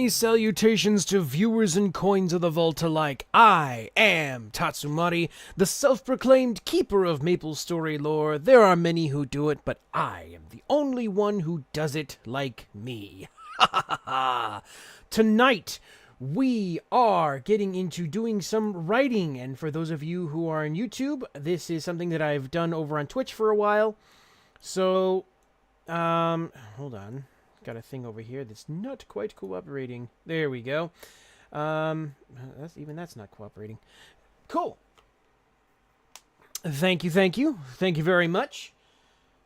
Many salutations to viewers and coins of the vault alike. I am Tatsumari, the self-proclaimed keeper of Maple Story lore. There are many who do it, but I am the only one who does it like me. Tonight, we are getting into doing some writing, and for those of you who are on YouTube, this is something that I've done over on Twitch for a while. So, hold on. Got a thing over here that's not quite cooperating. There we go. That's not cooperating. Cool. Thank you. Thank you very much.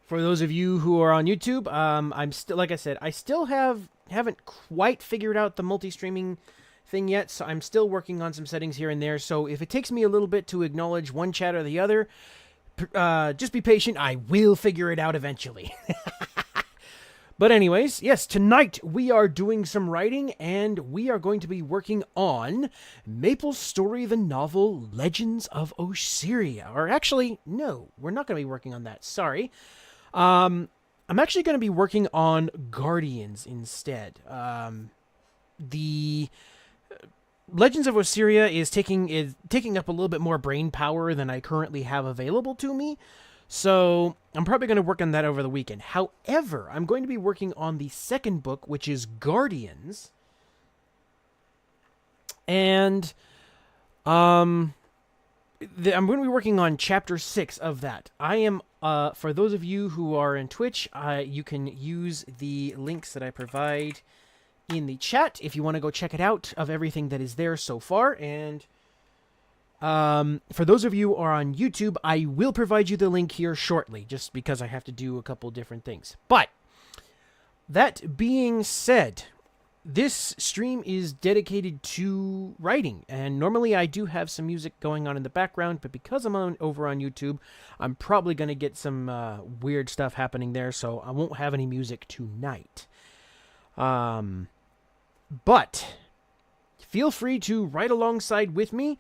For those of you who are on YouTube, I'm still, like I said, I still haven't quite figured out the multi-streaming thing yet, so I'm still working on some settings here and there. So if it takes me a little bit to acknowledge one chat or the other, just be patient. I will figure it out eventually. But anyways, yes, tonight we are doing some writing, and we are going to be working on Maple Story, the novel Legends of Osiria. Or actually, no, we're not going to be working on that. Sorry. I'm actually going to be working on Guardians instead. The Legends of Osiria is taking up a little bit more brain power than I currently have available to me. So I'm probably going to work on that over the weekend. However, I'm going to be working on the second book, which is Guardians. And I'm going to be working on chapter 6 of that. I am, for those of you who are in Twitch, you can use the links that I provide in the chat if you want to go check it out of everything that is there so far. And for those of you who are on YouTube, I will provide you the link here shortly, just because I have to do a couple different things. But that being said, this stream is dedicated to writing, and normally I do have some music going on in the background, but because I'm over on YouTube, I'm probably going to get some weird stuff happening there, so I won't have any music tonight. But feel free to write alongside with me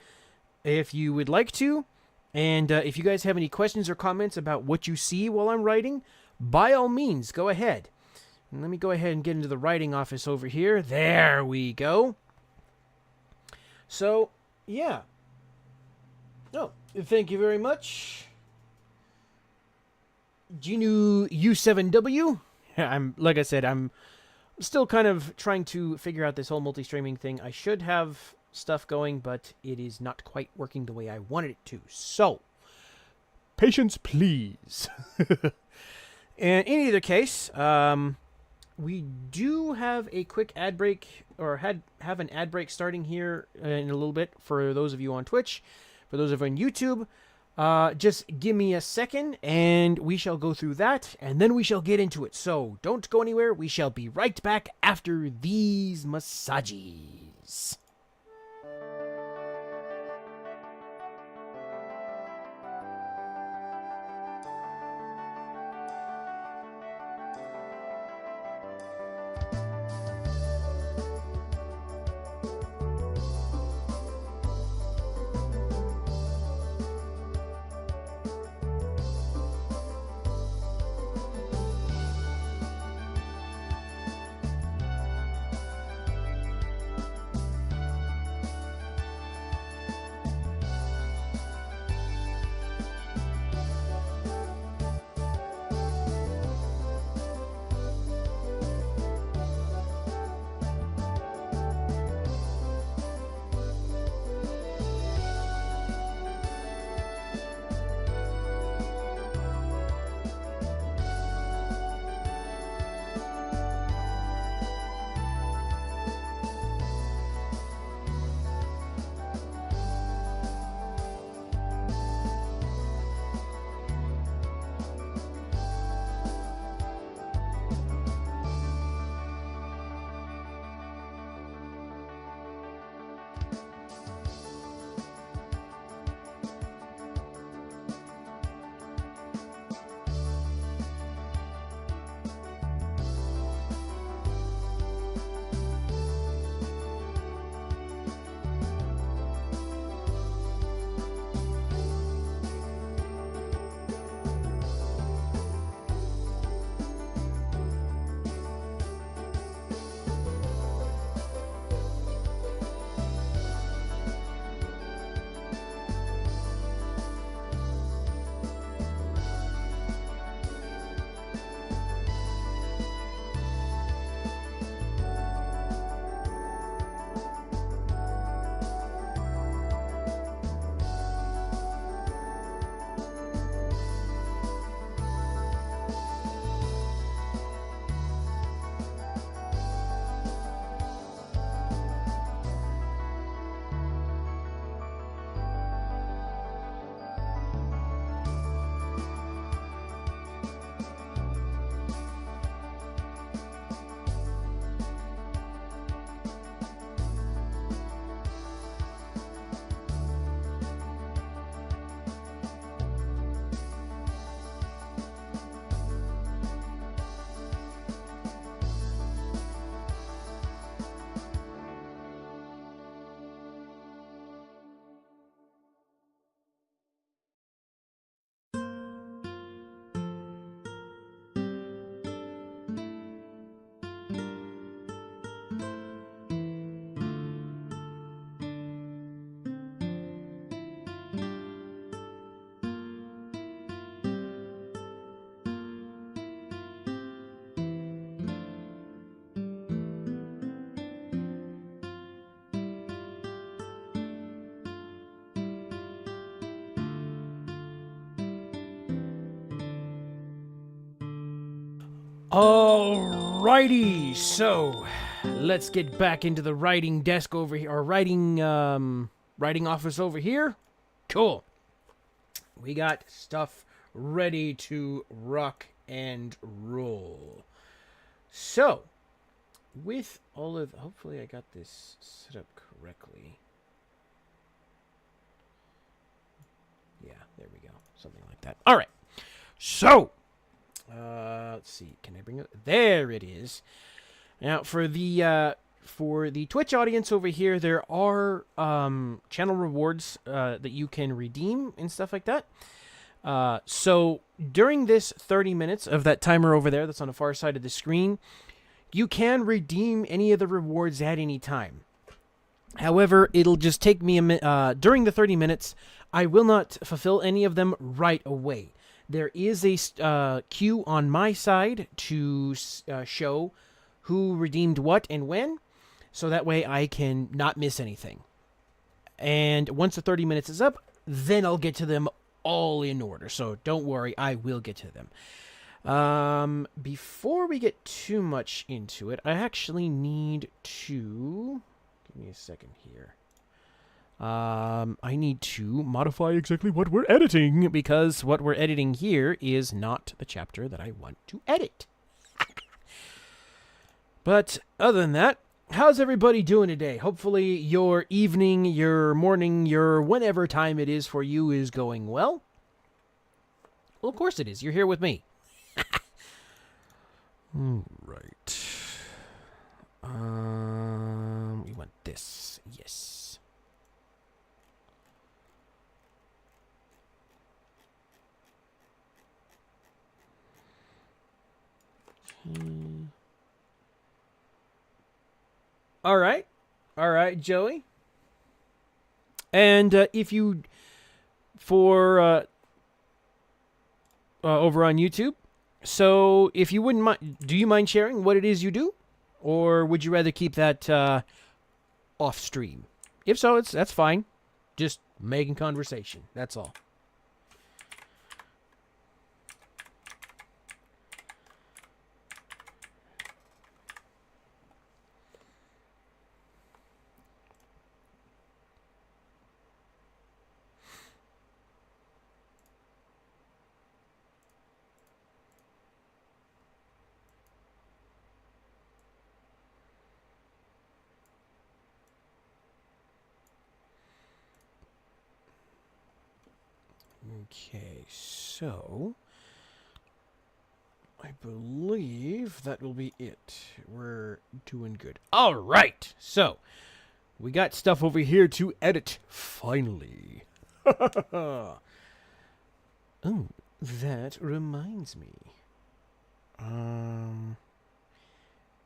if you would like to, and if you guys have any questions or comments about what you see while I'm writing, by all means, go ahead. And let me go ahead and get into the writing office over here. There we go. So, yeah. Oh, thank you very much. Genu U7W. Like I said, I'm still kind of trying to figure out this whole multi-streaming thing. I should have stuff going, but it is not quite working the way I wanted it to. So, patience, please. And in either case, we do have a quick ad break, or have an ad break starting here in a little bit for those of you on Twitch. For those of you on YouTube, just give me a second, and we shall go through that, and then we shall get into it. So, don't go anywhere. We shall be right back after these massages. Alrighty, so let's get back into the writing desk over here, or writing office over here. Cool. We got stuff ready to rock and roll. So, with all of, hopefully I got this set up correctly. Yeah, there we go. Something like that. All right. So, let's see. Can I bring it? There it is. Now, for the Twitch audience over here, there are channel rewards that you can redeem and stuff like that. So during this 30 minutes of that timer over there that's on the far side of the screen, you can redeem any of the rewards at any time. However, it'll just take me a minute. During the 30 minutes, I will not fulfill any of them right away. There is a queue on my side to show who redeemed what and when, so that way I can not miss anything. And once the 30 minutes is up, then I'll get to them all in order. So don't worry, I will get to them. Before we get too much into it, I actually need to... Give me a second here. I need to modify exactly what we're editing, because what we're editing here is not the chapter that I want to edit. But other than that, how's everybody doing today? Hopefully your evening, your morning, your whenever time it is for you is going well. Well, of course it is. You're here with me. All right. We want this. Yes. All right. All right, Joey. And if you, for over on YouTube, so if you wouldn't mind, do you mind sharing what it is you do? Or would you rather keep that off stream? If so, that's fine. Just making conversation. That's all. Okay, so I believe that will be it. We're doing good. All right, so we got stuff over here to edit, finally. Oh, that reminds me.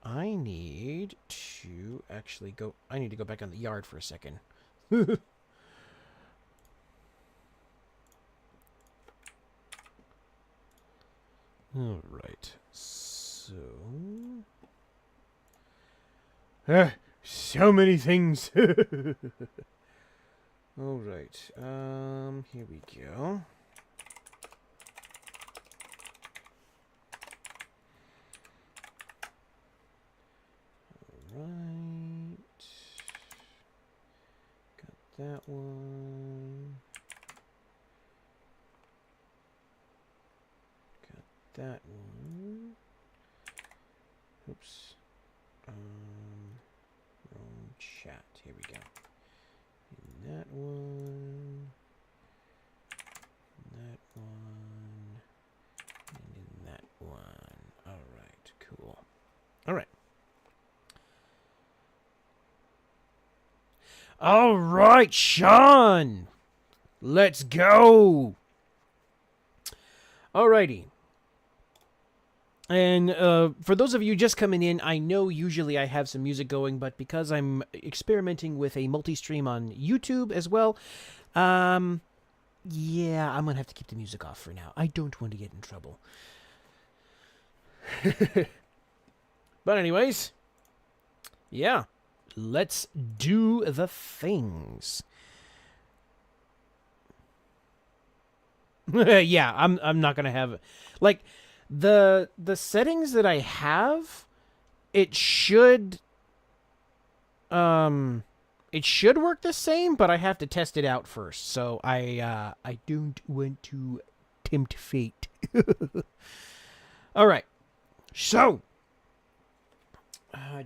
I need to actually go... I need to go back on the yard for a second. All right, so... so many things. All right, here we go. All right. Got that one. That one. Oops. Wrong chat. Here we go. And that one. That one. And in that one. Alright, cool. Alright. Alright, Sean! Let's go! Alrighty. And for those of you just coming in, I know usually I have some music going, but because I'm experimenting with a multi-stream on YouTube as well, yeah, I'm going to have to keep the music off for now. I don't want to get in trouble. But anyways, yeah, let's do the things. Yeah, I'm not going to have... Like... The settings that I have, it should work the same, but I have to test it out first. So I don't want to tempt fate. All right. So,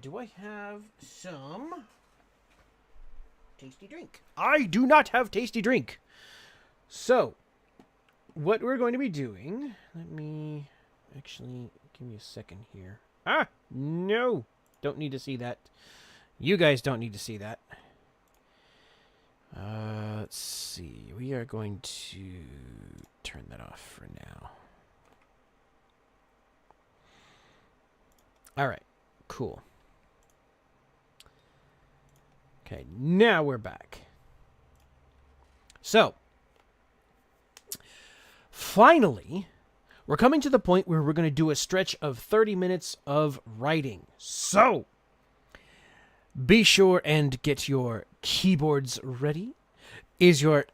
do I have some tasty drink? I do not have tasty drink. So, what we're going to be doing, let me actually give me a second here. Ah, no. Don't need to see that. You guys don't need to see that. Let's see. We are going to turn that off for now. All right. Cool. Okay, now we're back. So, finally, we're coming to the point where we're going to do a stretch of 30 minutes of writing. So, be sure and get your keyboards ready. Is your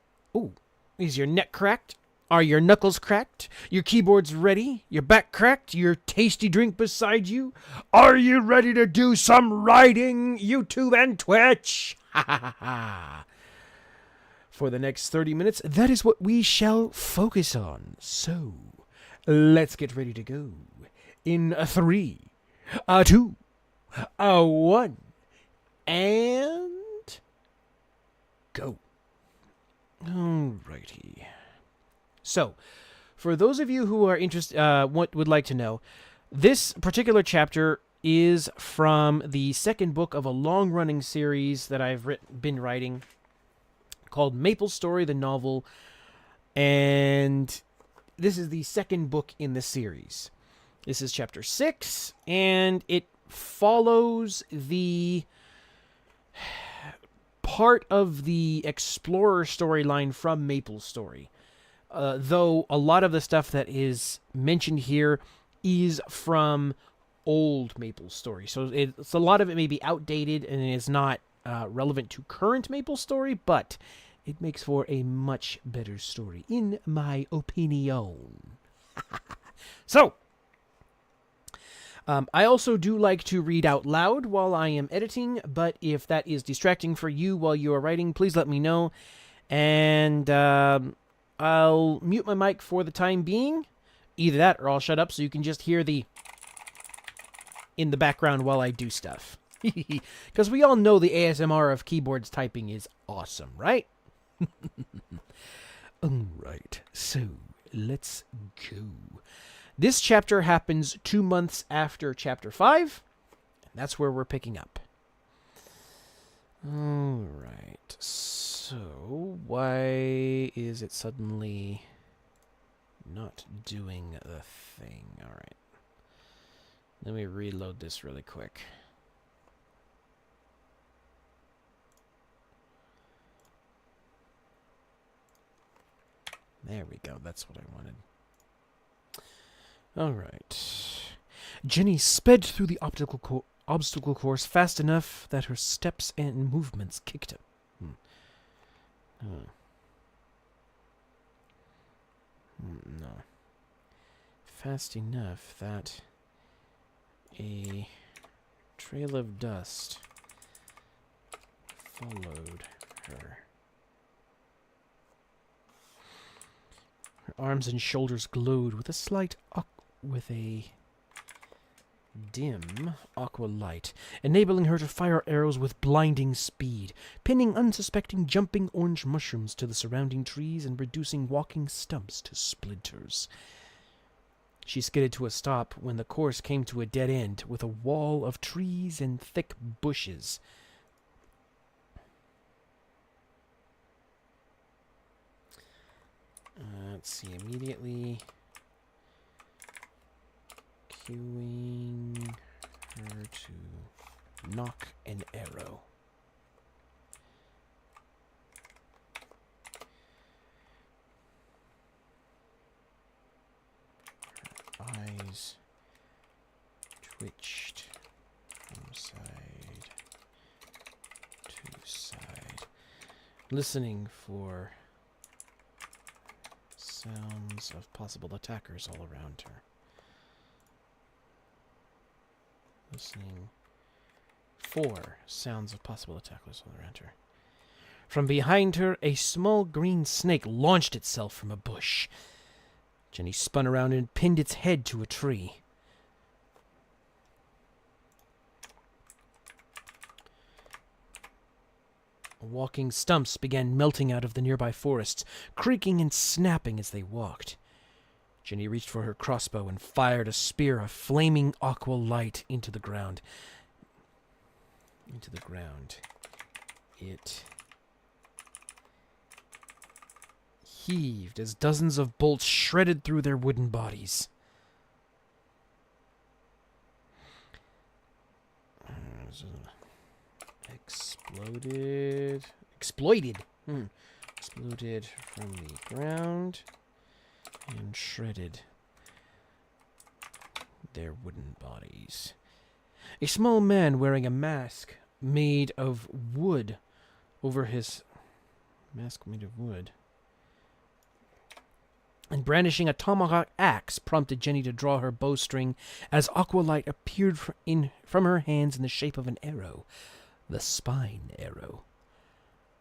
neck cracked? Are your knuckles cracked? Your keyboards ready? Your back cracked? Your tasty drink beside you? Are you ready to do some writing, YouTube and Twitch? Ha ha ha ha. For the next 30 minutes, that is what we shall focus on. So, let's get ready to go. In a 3, a 2, a 1, and go. Alrighty. So, for those of you who are interested, would like to know, this particular chapter is from the second book of a long-running series that I've been writing called Maple Story, the novel, and this is the second book in the series. This is chapter 6, and it follows the part of the explorer storyline from Maple Story. Though a lot of the stuff that is mentioned here is from old Maple Story. So it's a lot of it may be outdated and is not relevant to current Maple Story, but it makes for a much better story, in my opinion. So, I also do like to read out loud while I am editing, but if that is distracting for you while you are writing, please let me know. And I'll mute my mic for the time being. Either that or I'll shut up so you can just hear the in the background while I do stuff. Because we all know the ASMR of keyboards typing is awesome, right? Alright, so let's go. This chapter happens 2 months after chapter 5, and that's where we're picking up. Alright, so why is it suddenly not doing the thing? Alright, let me reload this really quick. There we go, that's what I wanted. Alright. Jenny sped through the obstacle course fast enough that her steps and movements kicked him. No. Fast enough that a trail of dust followed her. Her arms and shoulders glowed with a dim aqua light, enabling her to fire arrows with blinding speed, pinning unsuspecting jumping orange mushrooms to the surrounding trees and reducing walking stumps to splinters. She skidded to a stop when the course came to a dead end with a wall of trees and thick bushes. Let's see, immediately cueing her to knock an arrow. Her eyes twitched from side to side, listening for sounds of possible attackers all around her. Listening. 4 sounds of possible attackers around her. From behind her, a small green snake launched itself from a bush. Jenny spun around and pinned its head to a tree. Walking stumps began melting out of the nearby forests, creaking and snapping as they walked. Jenny reached for her crossbow and fired a spear of flaming aqua light into the ground. It heaved as dozens of bolts shredded through their wooden bodies. Exploded from the ground and shredded their wooden bodies. A small man wearing a mask made of wood and brandishing a tomahawk axe prompted Jenny to draw her bowstring as aqualight appeared from her hands in the shape of an arrow, the spine arrow.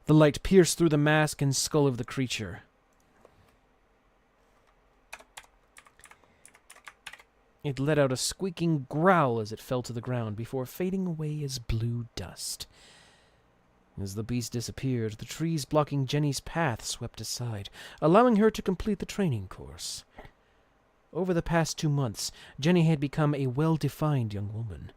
The light pierced through the mask and skull of the creature. It let out a squeaking growl as it fell to the ground before fading away as blue dust. As the beast disappeared, the trees blocking Jenny's path swept aside, allowing her to complete the training course. Over the past 2 months, Jenny had become a well-defined young woman.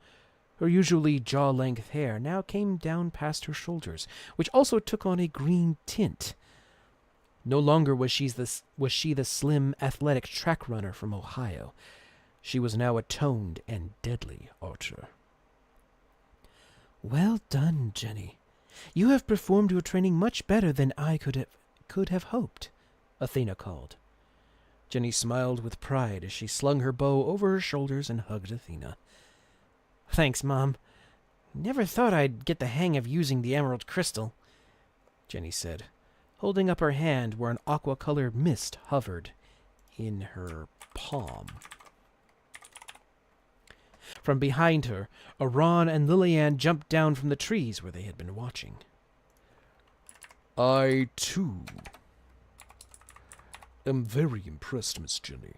Her usually jaw-length hair now came down past her shoulders, which also took on a green tint. No longer was she the slim, athletic track runner from Ohio. She was now a toned and deadly archer. "Well done, Jenny. You have performed your training much better than I could have hoped," Athena called. Jenny smiled with pride as she slung her bow over her shoulders and hugged Athena. "Thanks, Mom. Never thought I'd get the hang of using the emerald crystal," Jenny said, holding up her hand where an aqua-colored mist hovered in her palm. From behind her, Aran and Lillian jumped down from the trees where they had been watching. "I, too, am very impressed, Miss Jenny.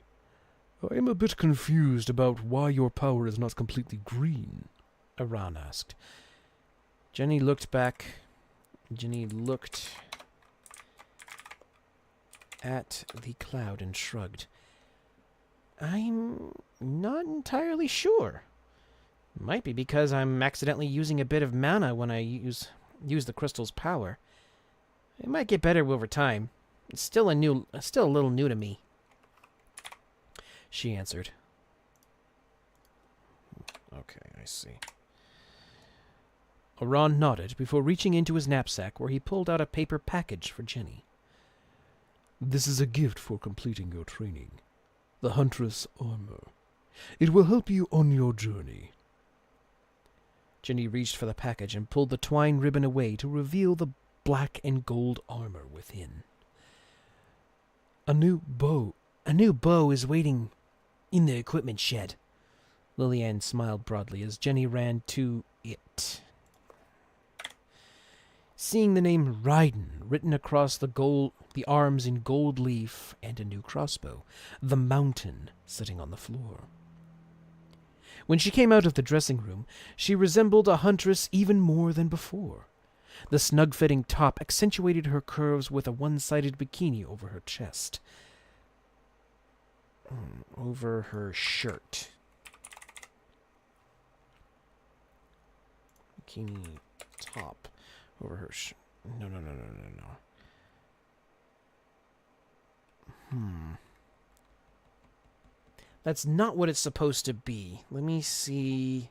I am a bit confused about why your power is not completely green," Aran asked. Jenny looked at the cloud and shrugged. "I'm not entirely sure. Might be because I'm accidentally using a bit of mana when I use the crystal's power. It might get better over time. It's still a little new to me," she answered. "Okay, I see." Aran nodded before reaching into his knapsack where he pulled out a paper package for Jenny. "This is a gift for completing your training. The Huntress armor. It will help you on your journey." Jenny reached for the package and pulled the twine ribbon away to reveal the black and gold armor within. A new bow is waiting in the equipment shed." Lillian smiled broadly as Jenny ran to it. Seeing the name Raiden written across the arms in gold leaf and a new crossbow, the mountain sitting on the floor. When she came out of the dressing room, she resembled a huntress even more than before. The snug-fitting top accentuated her curves with a one-sided bikini over her chest. Over her shirt. Bikini top. Over her shirt. No. That's not what it's supposed to be. Let me see.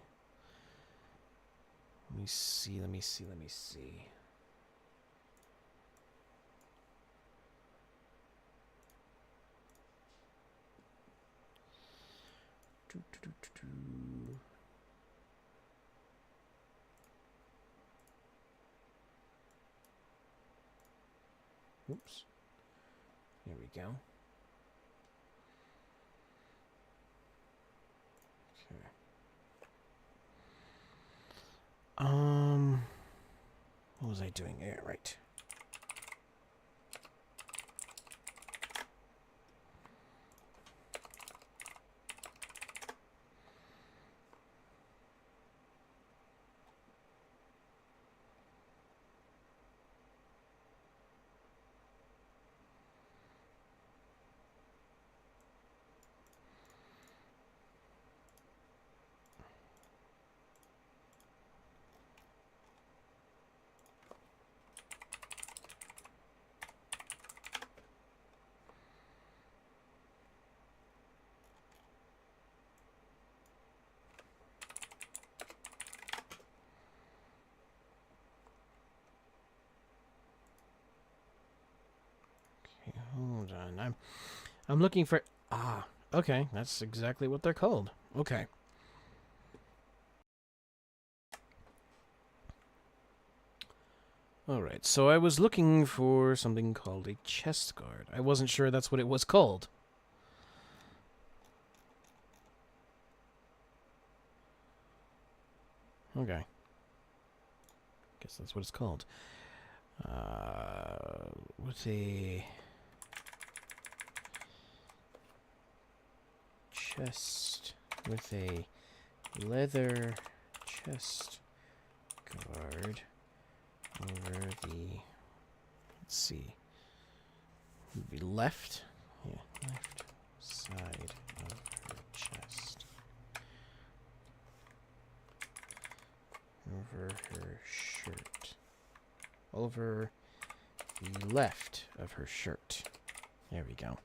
Oops. Here we go. Okay. What was I doing? Yeah, right. Okay, hold on. I'm looking for... Ah, okay. That's exactly what they're called. Okay. Alright, so I was looking for something called a chest guard. I wasn't sure that's what it was called. Okay. Guess that's what it's called. What's a... chest with a leather chest guard over the... Let's see. Would be left. Yeah, left side of her chest. Over her shirt. Over the left of her shirt. There we go.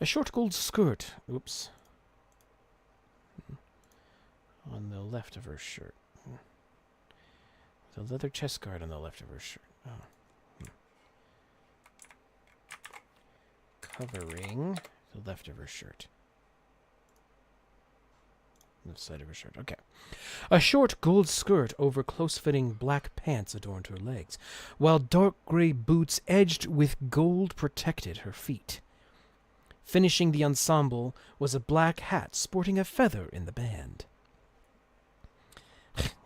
A short gold skirt. Oops. On the left of her shirt. The leather chest guard on the left of her shirt. Oh. Covering the left of her shirt. Left side of her shirt. Okay. A short gold skirt over close-fitting black pants adorned her legs, while dark gray boots edged with gold protected her feet. Finishing the ensemble was a black hat sporting a feather in the band.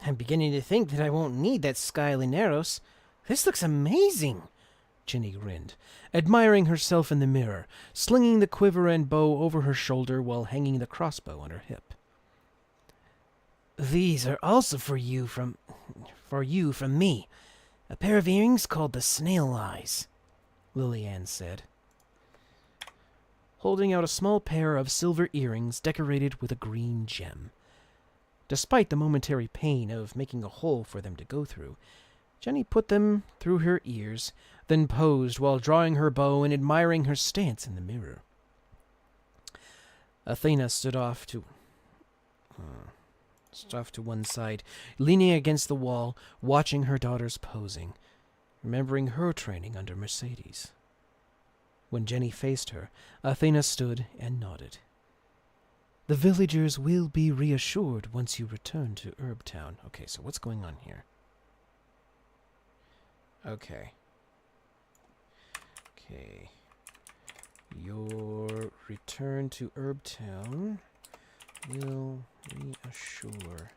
I'm beginning to think that I won't need that Sky Lineros. This looks amazing, Jenny grinned, admiring herself in the mirror, slinging the quiver and bow over her shoulder while hanging the crossbow on her hip. These are also for you from me. A pair of earrings called the Snail Eyes, Lillian said, holding out a small pair of silver earrings decorated with a green gem. Despite the momentary pain of making a hole for them to go through, Jenny put them through her ears, then posed while drawing her bow and admiring her stance in the mirror. Athena stood off to one side, leaning against the wall, watching her daughters posing, remembering her training under Mercedes. When Jenny faced her, Athena stood and nodded. The villagers will be reassured once you return to Herbtown. Okay, so what's going on here? Okay. Okay. Your return to Herbtown will reassure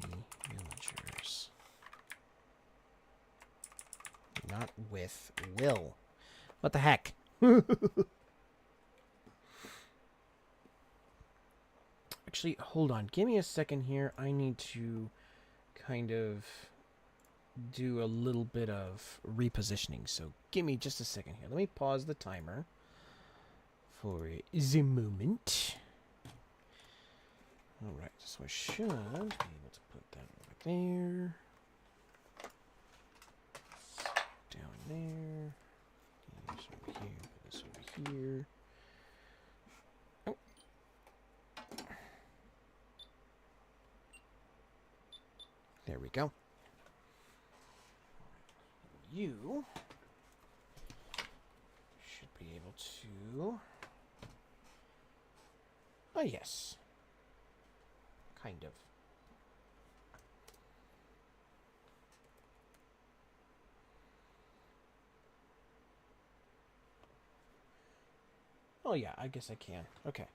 the villagers. Not with will. What the heck? Actually, hold on. Give me a second here. I need to kind of do a little bit of repositioning. So give me just a second here. Let me pause the timer for the moment. Alright, so I should be able to put that over there. Down there. This over here. Put this over here. Oh. There we go. You should be able to... Oh, yes. Kind of. Oh, yeah, I guess I can. Okay.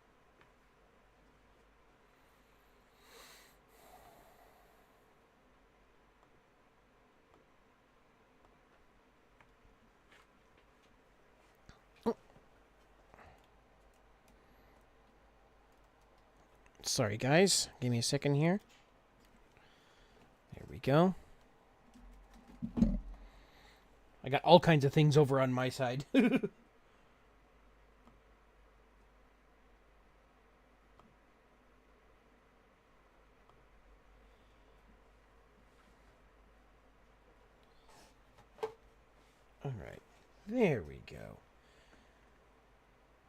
Sorry, guys. Give me a second here. There we go. I got all kinds of things over on my side. Alright, there we go.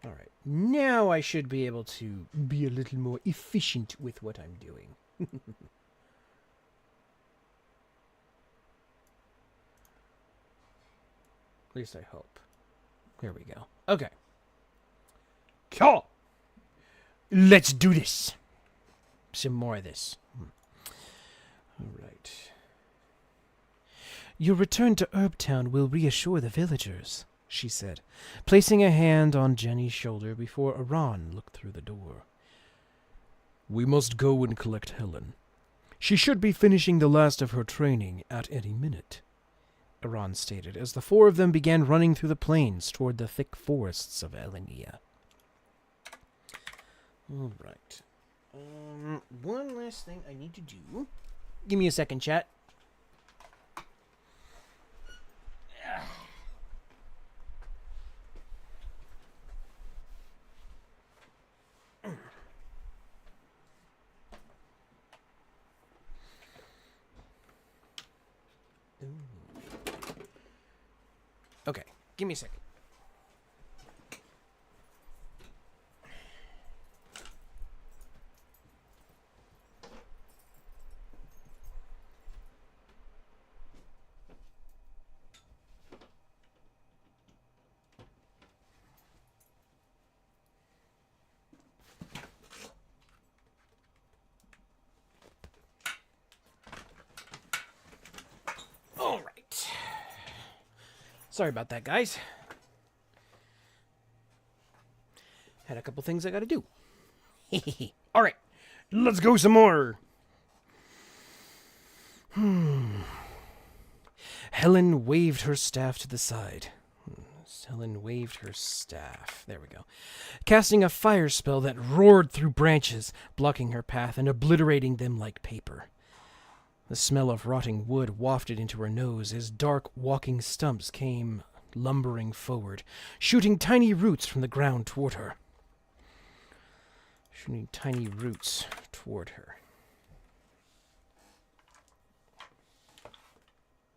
Alright, now I should be able to be a little more efficient with what I'm doing. At least I hope. There we go. Okay. Cool. Let's do this. Some more of this. Alright. Your return to Herbtown will reassure the villagers, she said, placing a hand on Jenny's shoulder before Aran looked through the door. We must go and collect Helen. She should be finishing the last of her training at any minute, Aran stated, as the four of them began running through the plains toward the thick forests of Elenia. All right. One last thing I need to do. Give me a second, chat. Okay, give me a second. All right. Sorry about that, guys. Had a couple things I gotta do. All right, let's go some more. Helen waved her staff to the side. Helen waved her staff. There we go. Casting a fire spell that roared through branches, blocking her path and obliterating them like paper. The smell of rotting wood wafted into her nose as dark walking stumps came lumbering forward, shooting tiny roots from the ground toward her. Shooting tiny roots toward her.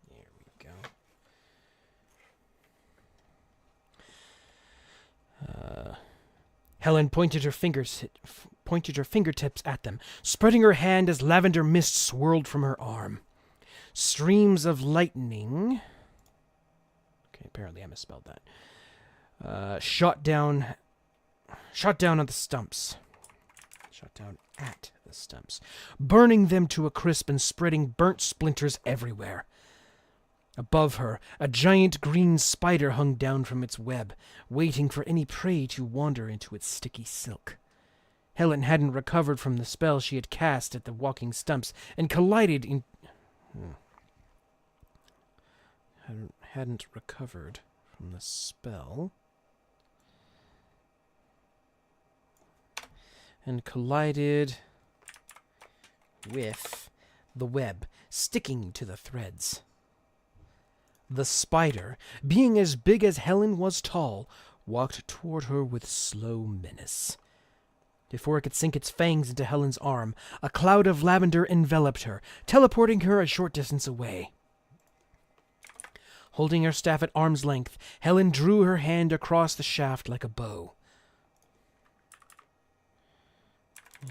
There we go. Helen pointed her fingertips at them, spreading her hand as lavender mist swirled from her arm. Streams of lightning... Okay, apparently I misspelled that. Shot down at the stumps. Shot down at the stumps, burning them to a crisp and spreading burnt splinters everywhere. Above her, a giant green spider hung down from its web, waiting for any prey to wander into its sticky silk. Helen hadn't recovered from the spell she had cast at the walking stumps and collided in... Hadn't recovered from the spell... and collided with the web, sticking to the threads. The spider, being as big as Helen was tall, walked toward her with slow menace. Before it could sink its fangs into Helen's arm, a cloud of lavender enveloped her, teleporting her a short distance away. Holding her staff at arm's length, Helen drew her hand across the shaft like a bow.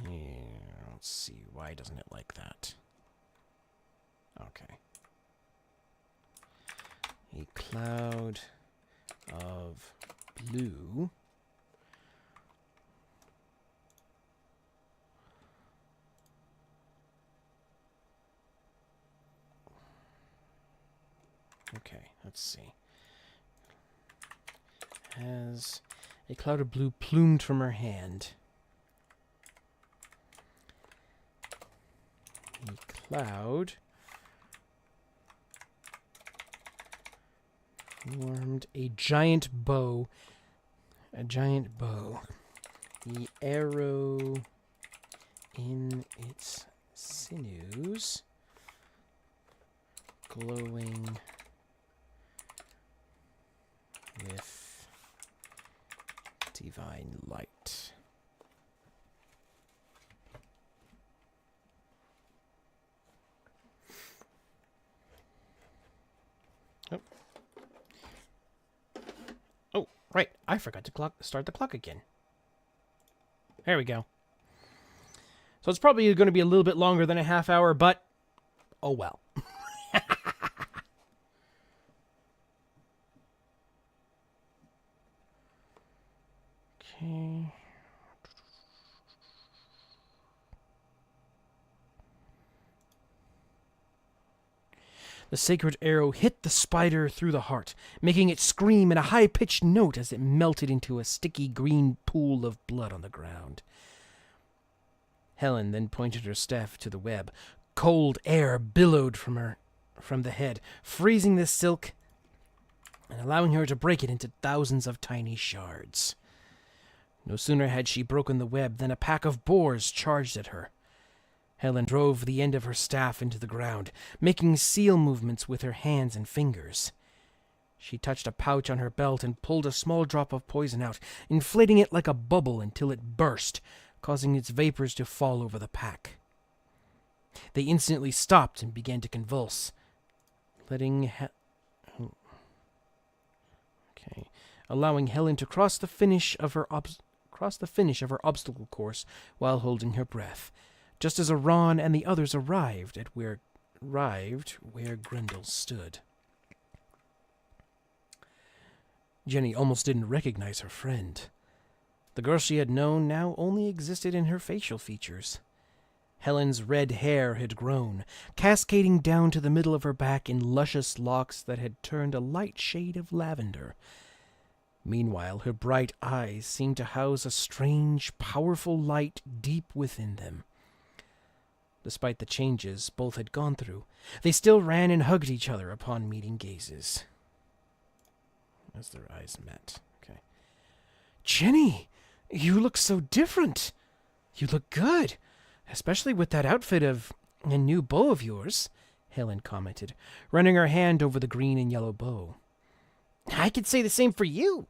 Yeah, let's see. Why doesn't it like that? Okay. A cloud of blue. Okay, let's see. Has a cloud of blue plumed from her hand. A cloud formed a giant bow. A giant bow. The arrow in its sinews, glowing with divine light. Oh. Oh, right. I forgot to start the clock again. There we go. So it's probably going to be a little bit longer than a half hour, but oh well. Okay. The sacred arrow hit the spider through the heart, making it scream in a high-pitched note as it melted into a sticky green pool of blood on the ground. Helen then pointed her staff to the web. Cold air billowed from the head, freezing the silk and allowing her to break it into thousands of tiny shards. No sooner had she broken the web than a pack of boars charged at her. Helen drove the end of her staff into the ground, making seal movements with her hands and fingers. She touched a pouch on her belt and pulled a small drop of poison out, inflating it like a bubble until it burst, causing its vapors to fall over the pack. They instantly stopped and began to convulse, allowing Helen to cross the finish of her obstacle course while holding her breath, just as Aran and the others arrived where Grendel stood. Jenny almost didn't recognize her friend. The girl she had known now only existed in her facial features. Helen's red hair had grown, cascading down to the middle of her back in luscious locks that had turned a light shade of lavender. Meanwhile, her bright eyes seemed to house a strange, powerful light deep within them. Despite the changes both had gone through, they still ran and hugged each other upon meeting gazes. As their eyes met. Okay. Jenny, you look so different. You look good, especially with that outfit of a new bow of yours, Helen commented, running her hand over the green and yellow bow. I could say the same for you.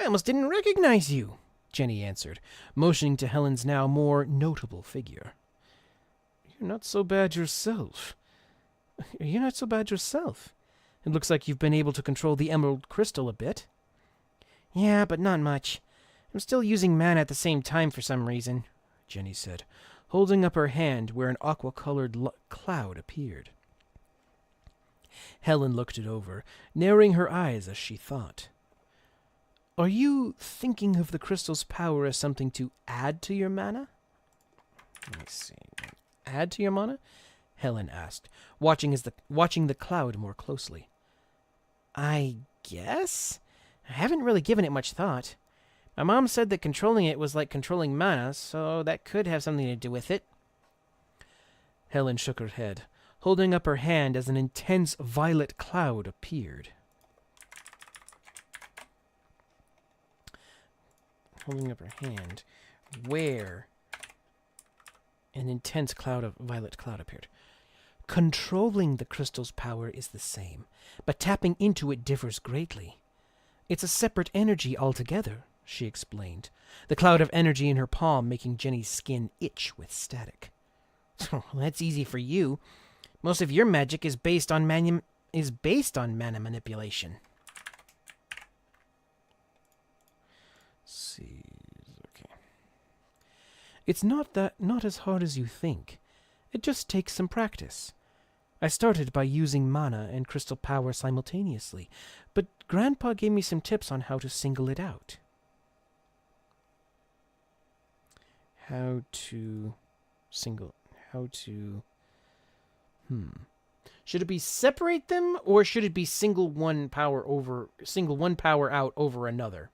I almost didn't recognize you, Jenny answered, motioning to Helen's now more notable figure. You're not so bad yourself. It looks like you've been able to control the emerald crystal a bit. Yeah, but not much. I'm still using mana at the same time for some reason, Jenny said, holding up her hand where an aqua-colored cloud appeared. Helen looked it over, narrowing her eyes as she thought. Are you thinking of the crystal's power as something to add to your mana? Let me see. Add to your mana? Helen asked, watching the cloud more closely. I guess? I haven't really given it much thought. My mom said that controlling it was like controlling mana, so that could have something to do with it. Helen shook her head, holding up her hand as an intense violet cloud appeared. Holding up her hand, where an intense violet cloud appeared. Controlling the crystal's power is the same, but tapping into it differs greatly. It's a separate energy altogether, she explained, the cloud of energy in her palm making Jenny's skin itch with static. That's easy for you. Most of your magic is based on mana manipulation. See, okay. It's not as hard as you think. It just takes some practice. I started by using mana and crystal power simultaneously, but Grandpa gave me some tips on how to single it out. Should it be separate them, or should it be single one power out over another?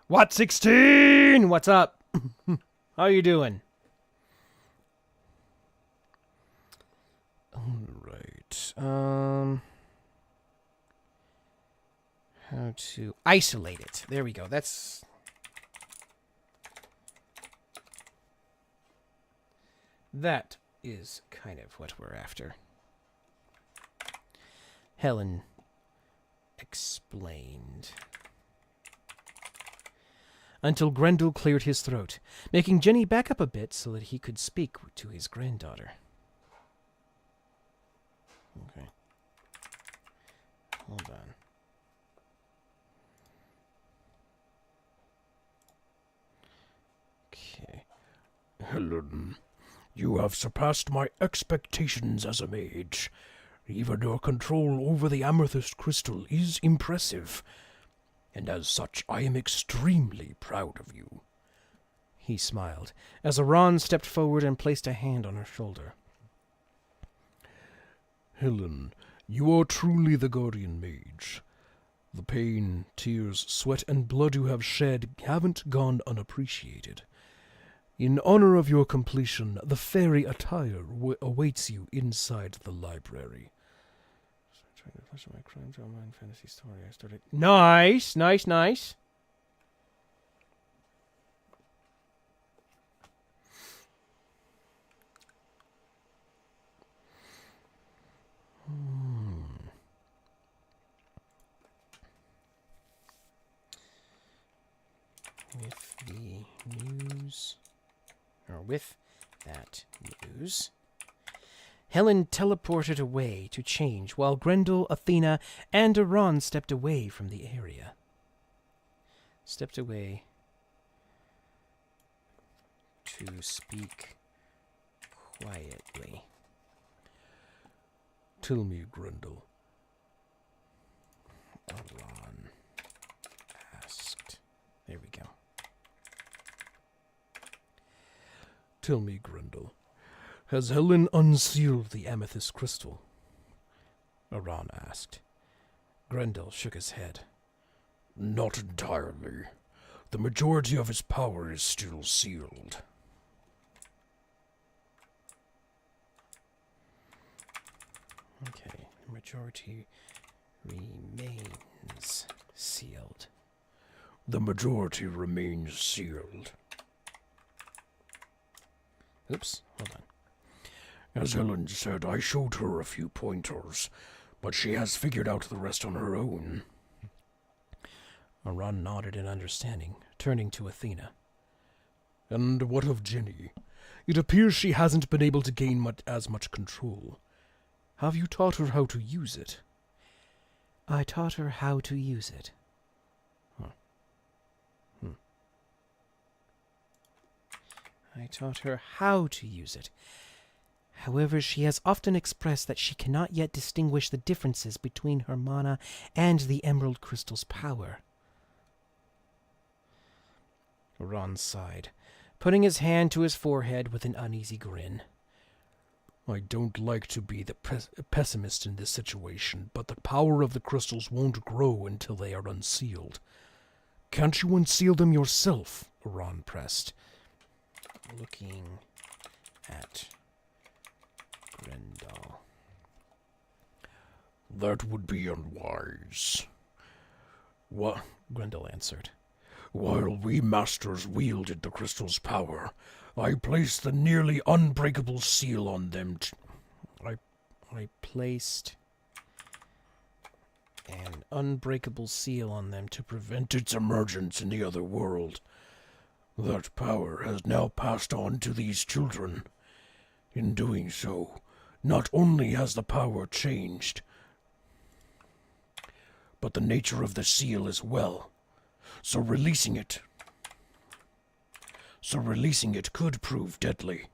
What 16? What's up? How you doing? All right. right. How to isolate it. There we go. That is kind of what we're after. Helen explained. Until Grendel cleared his throat, making Jenny back up a bit so that he could speak to his granddaughter. Okay. Hold on. Okay. Helen, you have surpassed my expectations as a mage. Even your control over the amethyst crystal is impressive, and as such I am extremely proud of you. He smiled, as Aran stepped forward and placed a hand on her shoulder. Helen, you are truly the guardian mage. The pain, tears, sweat, and blood you have shed haven't gone unappreciated. In honor of your completion, the fairy attire awaits you inside the library. My crime drama and fantasy story. I started. Nice, nice, nice. With the news, or with that news, Helen teleported away to change while Grendel, Athena, and Aran stepped away from the area. Stepped away to speak quietly. Tell me, Grendel. Aran asked. There we go. Tell me, Grendel. Has Helen unsealed the amethyst crystal? Aran asked. Grendel shook his head. Not entirely. The majority of its power is still sealed. Okay, the majority remains sealed. The majority remains sealed. Oops, hold on. As Helen said, I showed her a few pointers, but she has figured out the rest on her own. Aran nodded in understanding, turning to Athena. And what of Jenny? It appears she hasn't been able to gain as much control. Have you taught her how to use it? I taught her how to use it. I taught her how to use it. However, she has often expressed that she cannot yet distinguish the differences between her mana and the emerald crystal's power. Ron sighed, putting his hand to his forehead with an uneasy grin. I don't like to be the pessimist in this situation, but the power of the crystals won't grow until they are unsealed. Can't you unseal them yourself? Ron pressed. Looking at Grendel. That would be unwise. What? Grendel answered. While we masters wielded the crystal's power, I placed the nearly unbreakable seal on them. I placed an unbreakable seal on them to prevent its emergence in the other world. That power has now passed on to these children. In doing so, not only has the power changed, but the nature of the seal as well. So releasing it could prove deadly.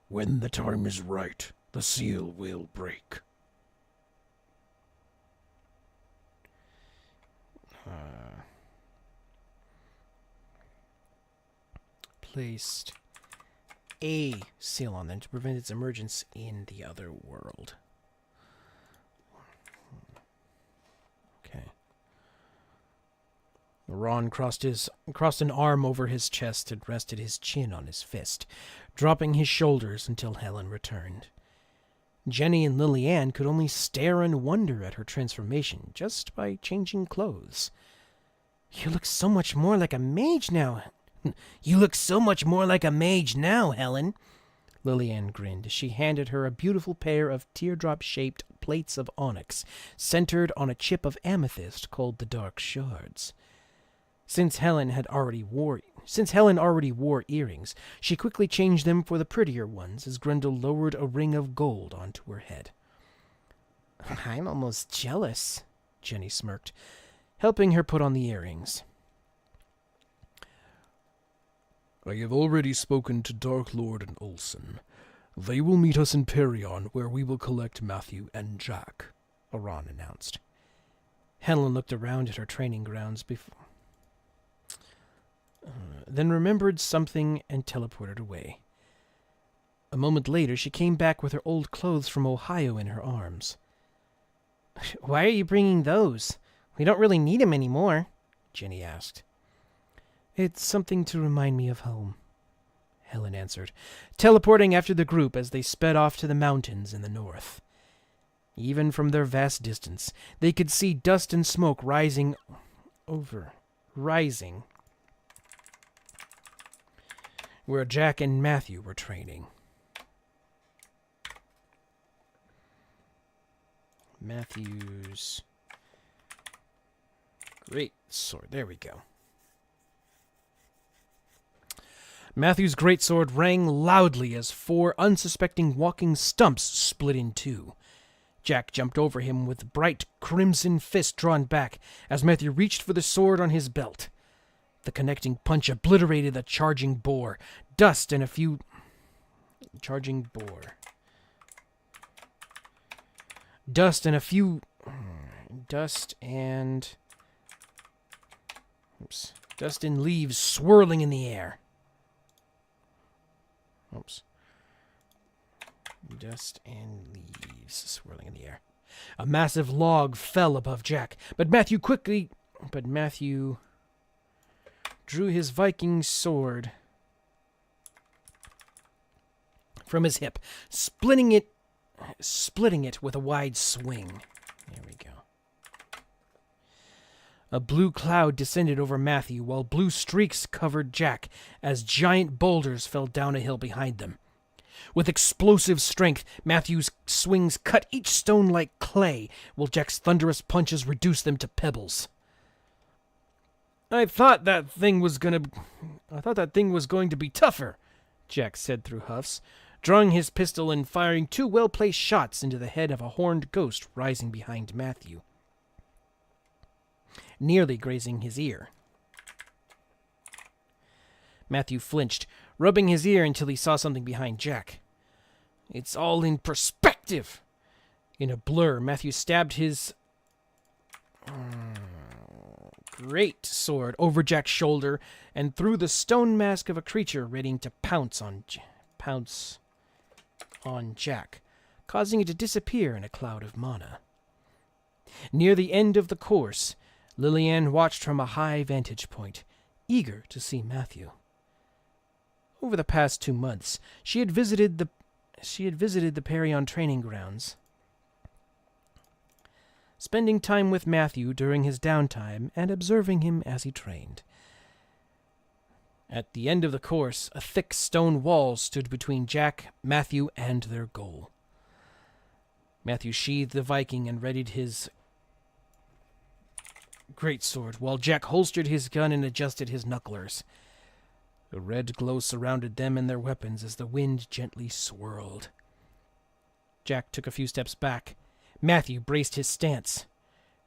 When the time is right, the seal will break. Placed a seal on them to prevent its emergence in the other world. Okay. Ron crossed an arm over his chest and rested his chin on his fist, dropping his shoulders until Helen returned. Jenny and Lily Ann could only stare and wonder at her transformation just by changing clothes. "You look so much more like a mage now." "You look so much more like a mage now, Helen." Lily Ann grinned as she handed her a beautiful pair of teardrop-shaped plates of onyx, centered on a chip of amethyst called the Dark Shards. Since Helen already wore earrings, she quickly changed them for the prettier ones as Grendel lowered a ring of gold onto her head. "I'm almost jealous," Jenny smirked, helping her put on the earrings. "I have already spoken to Dark Lord and Olsen. They will meet us in Perion, where we will collect Matthew and Jack," Aran announced. Helen looked around at her training grounds then remembered something and teleported away. A moment later, she came back with her old clothes from Ohio in her arms. "Why are you bringing those? We don't really need them anymore," Jenny asked. "It's something to remind me of home," Helen answered, teleporting after the group as they sped off to the mountains in the north. Even from their vast distance, they could see dust and smoke rising where Jack and Matthew were training. Matthew's great sword. There we go. Matthew's greatsword rang loudly as 4 unsuspecting walking stumps split in two. Jack jumped over him with bright crimson fist drawn back as Matthew reached for the sword on his belt. The connecting punch obliterated the charging boar. Dust and a few leaves swirling in the air. Dust and leaves swirling in the air. A massive log fell above Jack, but Matthew drew his Viking sword from his hip, splitting it with a wide swing. There we go. A blue cloud descended over Matthew, while blue streaks covered Jack as giant boulders fell down a hill behind them. With explosive strength, Matthew's swings cut each stone like clay, while Jack's thunderous punches reduced them to pebbles. I thought that thing was going to be tougher," Jack said through huffs, drawing his pistol and firing 2 well-placed shots into the head of a horned ghost rising behind Matthew, nearly grazing his ear. Matthew flinched, rubbing his ear until he saw something behind Jack. "It's all in perspective." In a blur, Matthew stabbed his great sword over Jack's shoulder and threw the stone mask of a creature ready to pounce on Jack, causing it to disappear in a cloud of mana. Near the end of the course, Lily Ann watched from a high vantage point, eager to see Matthew. Over the past 2 months, she had visited the Perion training grounds, spending time with Matthew during his downtime and observing him as he trained. At the end of the course, a thick stone wall stood between Jack, Matthew, and their goal. Matthew sheathed the Viking and readied his greatsword, while Jack holstered his gun and adjusted his knucklers. A red glow surrounded them and their weapons as the wind gently swirled. Jack took a few steps back. Matthew braced his stance.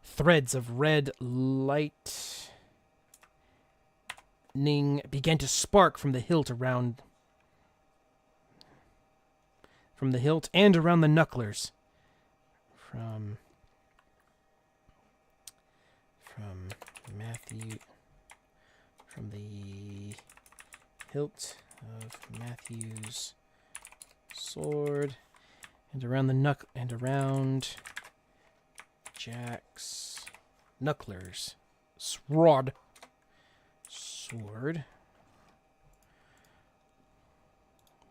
Threads of red lightning began to spark from the hilt and around the knucklers. From the hilt of Matthew's sword and around Jack's knucklers. Sword.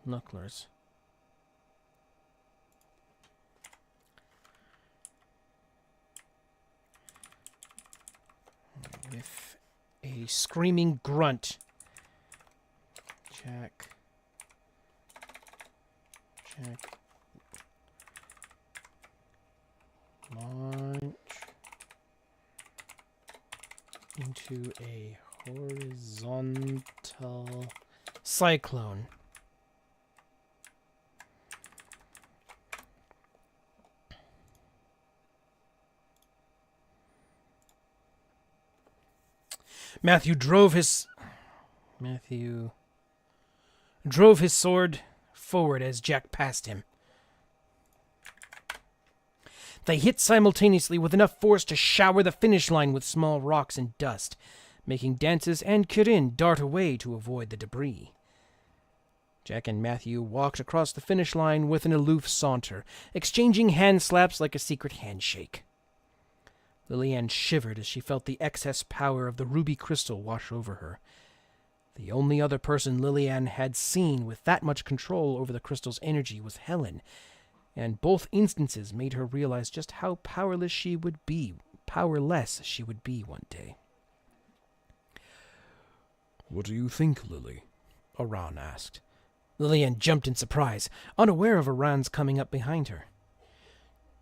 Knucklers. with a screaming grunt. Jack. Launch into a horizontal cyclone. Matthew drove his sword forward as Jack passed him. They hit simultaneously with enough force to shower the finish line with small rocks and dust, making Dances and Kirin dart away to avoid the debris. Jack and Matthew walked across the finish line with an aloof saunter, exchanging hand slaps like a secret handshake. Lillian shivered as she felt the excess power of the ruby crystal wash over her. The only other person Lillian had seen with that much control over the crystal's energy was Helen, and both instances made her realize just how powerless she would be one day. What do you think, Lily? Aran asked. Lillian jumped in surprise, unaware of Aran's coming up behind her.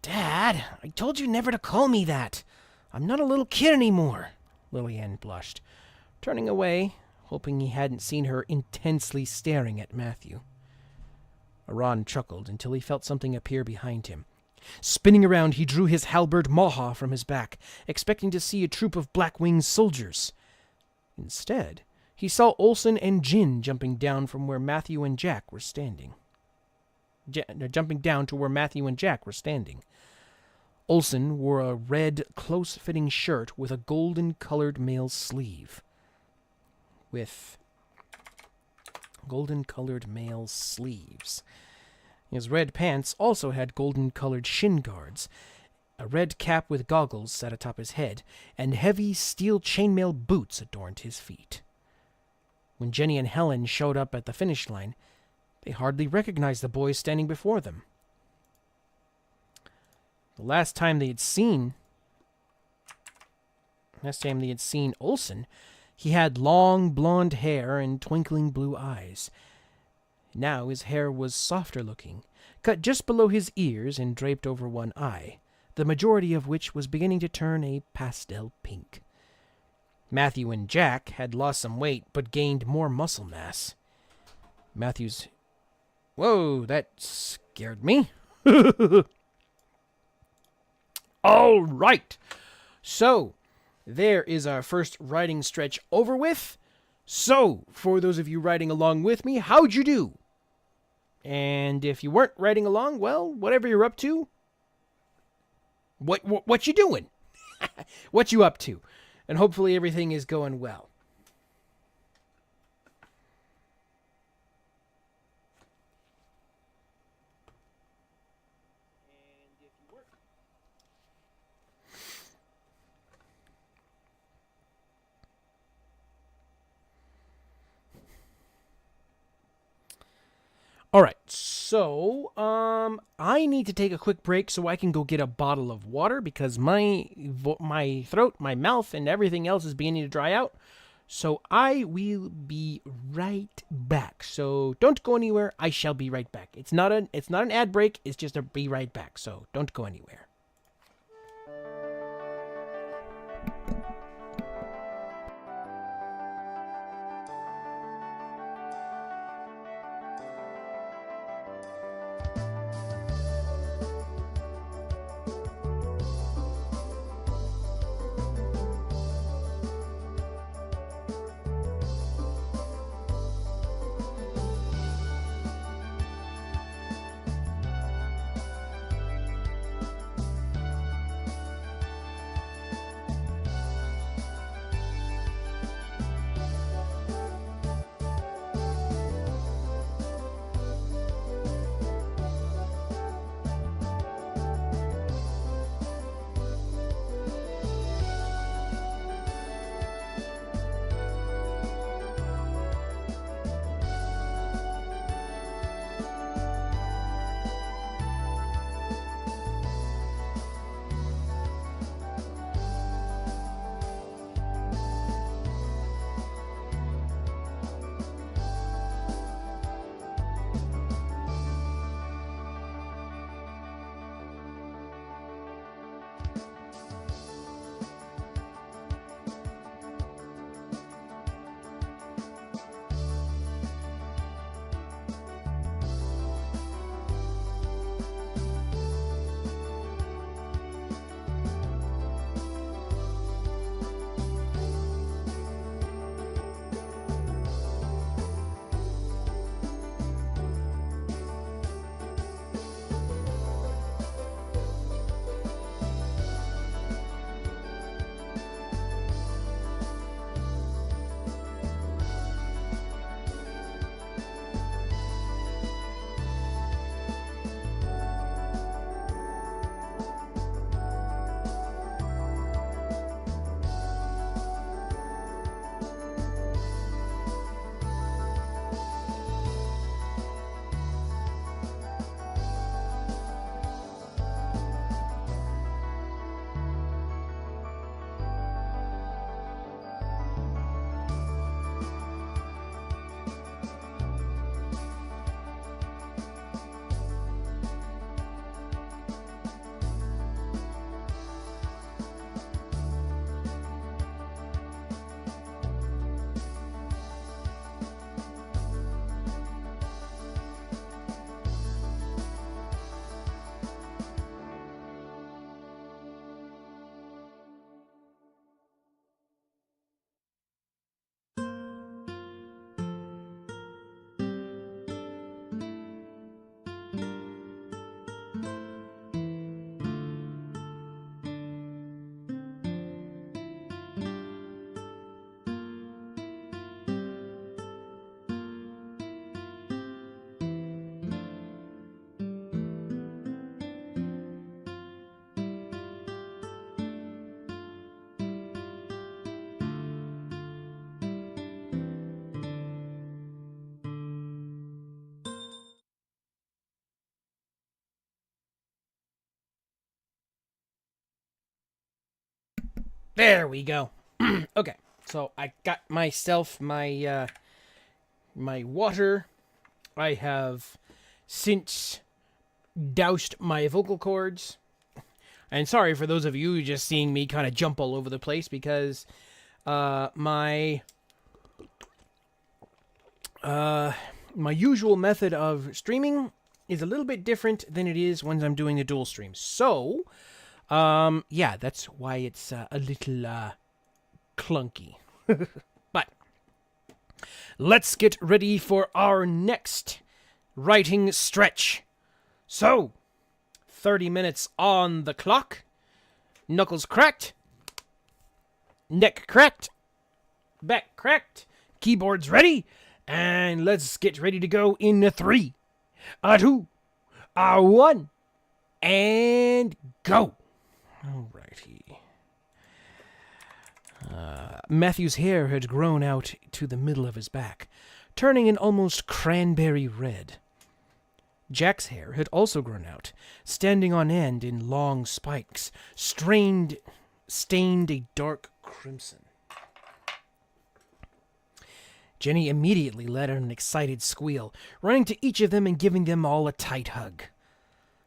Dad, I told you never to call me that. I'm not a little kid anymore, Lillian blushed, turning away, hoping he hadn't seen her intensely staring at Matthew. Aran chuckled until he felt something appear behind him. Spinning around, he drew his halberd Maha from his back, expecting to see a troop of Black-Winged soldiers. Instead, he saw Olsen and Jin jumping down from where Matthew and Jack were standing. Olsen wore a red, close-fitting shirt with a golden-colored male sleeve. His red pants also had golden-colored shin guards. A red cap with goggles sat atop his head, and heavy steel chainmail boots adorned his feet. When Jenny and Helen showed up at the finish line, they hardly recognized the boys standing before them. The last time they had seen Olsen, he had long blonde hair and twinkling blue eyes. Now his hair was softer looking, cut just below his ears and draped over one eye, the majority of which was beginning to turn a pastel pink. Matthew and Jack had lost some weight but gained more muscle mass. Whoa, that scared me. All right. So, there is our first writing stretch over with. So, for those of you writing along with me, how'd you do? And if you weren't writing along, well, whatever you're up to, what you doing? What you up to? And hopefully everything is going well. All right, so I need to take a quick break so I can go get a bottle of water because my throat, my mouth, and everything else is beginning to dry out. So I will be right back. So don't go anywhere. I shall be right back. It's not an ad break. It's just a be right back. So don't go anywhere. There we go. Okay, so I got myself my water. I have since doused my vocal cords. And sorry for those of you just seeing me kind of jump all over the place because my usual method of streaming is a little bit different than it is when I'm doing the dual stream. So, yeah, that's why it's a little clunky. But let's get ready for our next writing stretch. So, 30 minutes on the clock. Knuckles cracked. Neck cracked. Back cracked. Keyboards ready. And let's get ready to go in a 3, a 2, a 1, and go. Alrighty. Matthew's hair had grown out to the middle of his back, turning an almost cranberry red. Jack's hair had also grown out, standing on end in long spikes, stained a dark crimson. Jenny immediately let out an excited squeal, running to each of them and giving them all a tight hug.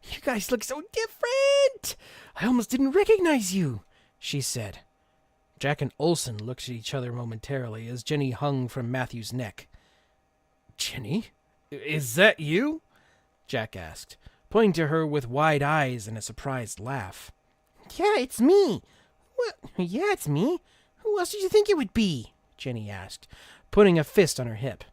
"You guys look so different! I almost didn't recognize you," she said. Jack and Olsen looked at each other momentarily as Jenny hung from Matthew's neck. "Jenny? Is that you?" Jack asked, pointing to her with wide eyes and a surprised laugh. "Yeah, it's me." "Well, yeah, it's me. Who else did you think it would be?" Jenny asked, putting a fist on her hip.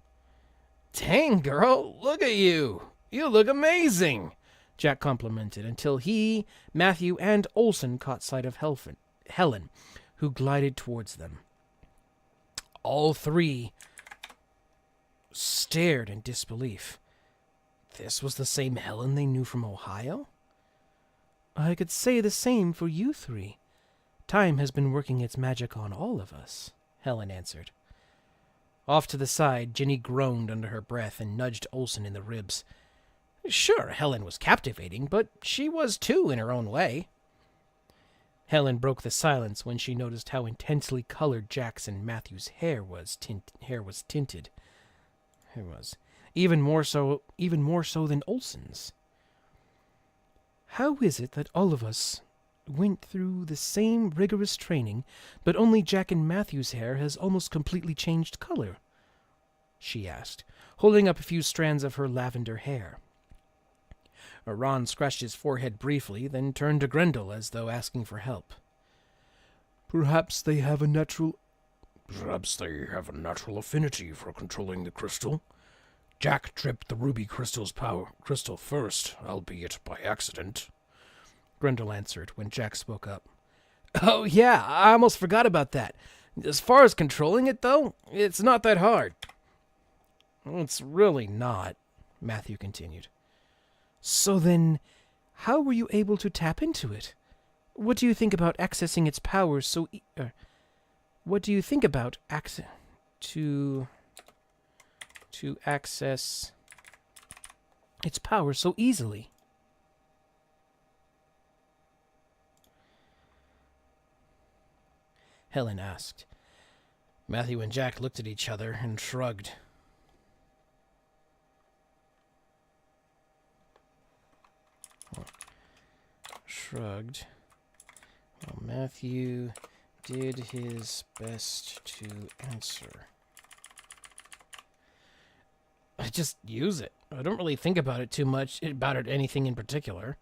"Dang, girl, look at you. You look amazing," Jack complimented until he, Matthew, and Olsen caught sight of Helen, who glided towards them. All three stared in disbelief. This was the same Helen they knew from Ohio? "I could say the same for you three. Time has been working its magic on all of us," Helen answered. Off to the side, Jenny groaned under her breath and nudged Olsen in the ribs. Sure, Helen was captivating, but she was too in her own way. Helen broke the silence when she noticed how intensely colored Jack's and Matthew's hair was tinted. It was even more so than Olsen's. "How is it that all of us went through the same rigorous training, but only Jack and Matthew's hair has almost completely changed color?" she asked, holding up a few strands of her lavender hair. Ron scratched his forehead briefly, then turned to Grendel as though asking for help. Perhaps they have a natural affinity for controlling the crystal. Jack tripped the ruby crystal first, albeit by accident," Grendel answered when Jack spoke up. "Oh yeah, I almost forgot about that. As far as controlling it, though, it's not that hard." "It's really not," Matthew continued. "So then, how were you able to tap into it? What do you think about accessing its powers so what do you think about to access its power so easily?" Helen asked. Matthew and Jack looked at each other and shrugged. Well, Matthew did his best to answer. "I just use it. I don't really think about it too much, anything in particular."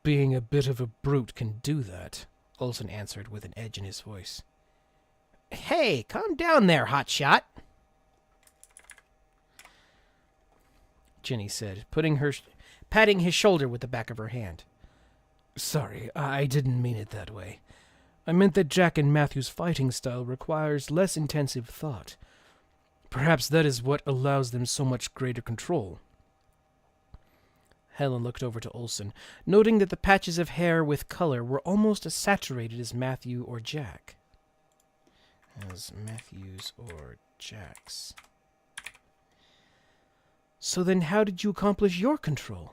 "Being a bit of a brute can do that," Olsen answered with an edge in his voice. "Hey, calm down there, hotshot," Jenny said, patting his shoulder with the back of her hand. "Sorry, I didn't mean it that way. I meant that Jack and Matthew's fighting style requires less intensive thought. Perhaps that is what allows them so much greater control." Helen looked over to Olsen, noting that the patches of hair with color were almost as saturated as Matthew or Jack. As Matthew's or Jack's. "So then how did you accomplish your control?"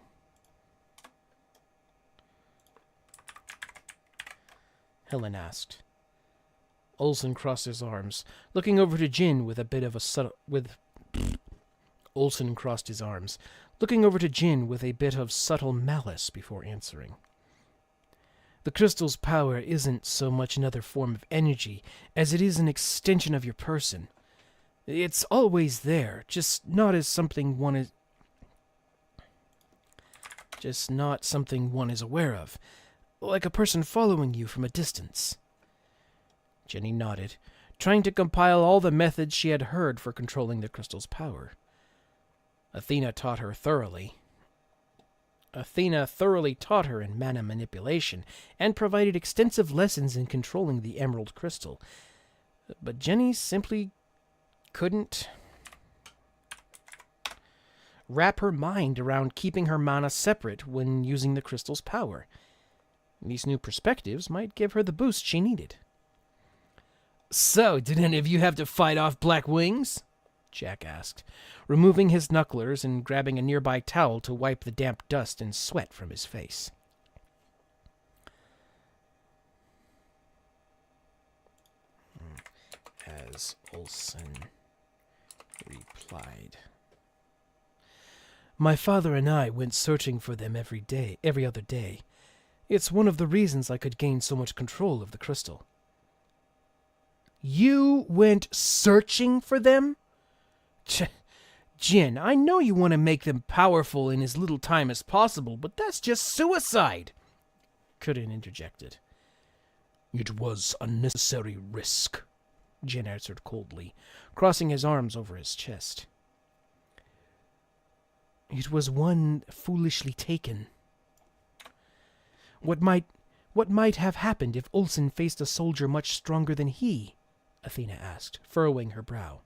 Helen asked. Olsen crossed his arms, looking over to Jin with a bit of a subtle... Olsen crossed his arms, looking over to Jin with a bit of subtle malice before answering. The crystal's power isn't so much another form of energy as it is an extension of your person. It's always there, just not something one is aware of, like a person following you from a distance. Jenny nodded, trying to compile all the methods she had heard for controlling the crystal's power. Athena thoroughly taught her in mana manipulation and provided extensive lessons in controlling the emerald crystal. But Jenny simply couldn't wrap her mind around keeping her mana separate when using the crystal's power. These new perspectives might give her the boost she needed. "So, did any of you have to fight off Black Wings?" Jack asked, removing his knucklers and grabbing a nearby towel to wipe the damp dust and sweat from his face. As Olsen replied, "My father and I went searching for them every other day. It's one of the reasons I could gain so much control of the crystal." "You went searching for them? Jin, I know you want to make them powerful in as little time as possible, but that's just suicide," Kurin interjected. "It was a necessary risk," Jin answered coldly, crossing his arms over his chest. "It was one foolishly taken. What might have happened if Olsen faced a soldier much stronger than he?" Athena asked, furrowing her brow.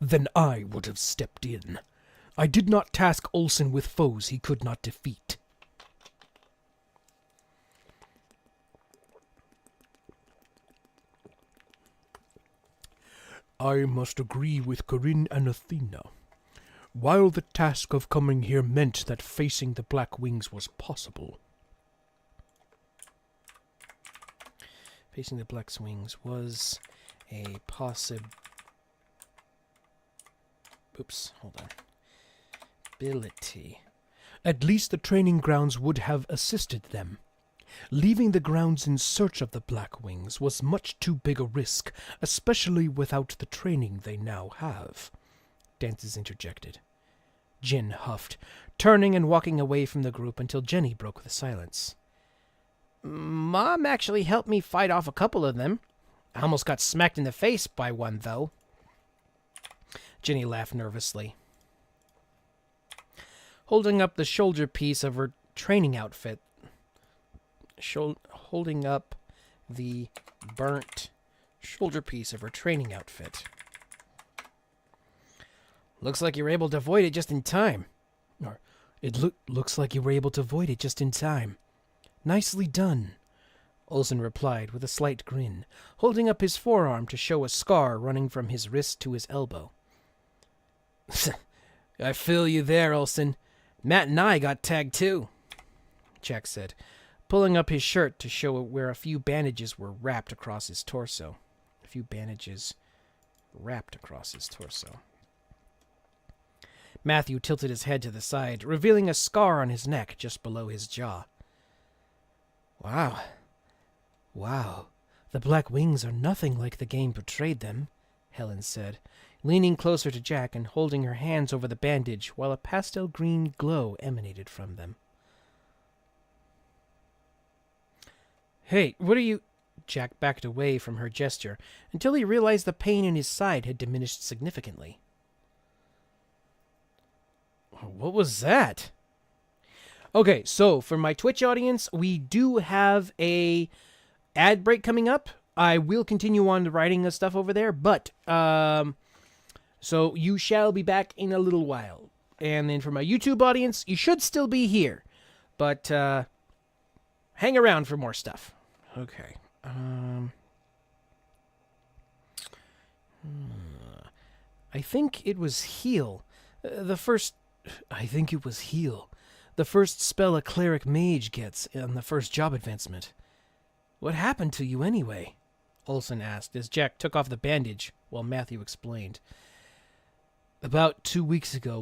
"Then I would have stepped in. I did not task Olsen with foes he could not defeat." "I must agree with Corinne and Athena. While the task of coming here meant that facing the Black Wings was possible..." Facing the Black Wings was a ability. "At least the training grounds would have assisted them. Leaving the grounds in search of the Black Wings was much too big a risk, especially without the training they now have," Dances interjected. Jin huffed, turning and walking away from the group until Jenny broke the silence. "Mom actually helped me fight off a couple of them. I almost got smacked in the face by one, though." Jenny laughed nervously, holding up the shoulder piece of her training outfit. Holding up the burnt shoulder piece of her training outfit. "Looks like you were able to avoid it just in time." It looks like you were able to avoid it just in time. Nicely done," Olsen replied with a slight grin, holding up his forearm to show a scar running from his wrist to his elbow. "I feel you there, Olsen. Matt and I got tagged too," Jack said, pulling up his shirt to show where a few bandages were wrapped across his torso. Matthew tilted his head to the side, revealing a scar on his neck just below his jaw. Wow. The Black Wings are nothing like the game portrayed them," Helen said, leaning closer to Jack and holding her hands over the bandage while a pastel green glow emanated from them. "Hey, what are you..." Jack backed away from her gesture until he realized the pain in his side had diminished significantly. "What was that?" Okay, so for my Twitch audience, we do have a ad break coming up. I will continue on writing the stuff over there, but so you shall be back in a little while. And then for my YouTube audience, you should still be here, but hang around for more stuff. Okay. I think it was heal. I think it was heal. The first spell a cleric mage gets on the first job advancement. What happened to you anyway? Olson asked as Jack took off the bandage while Matthew explained. About 2 weeks ago.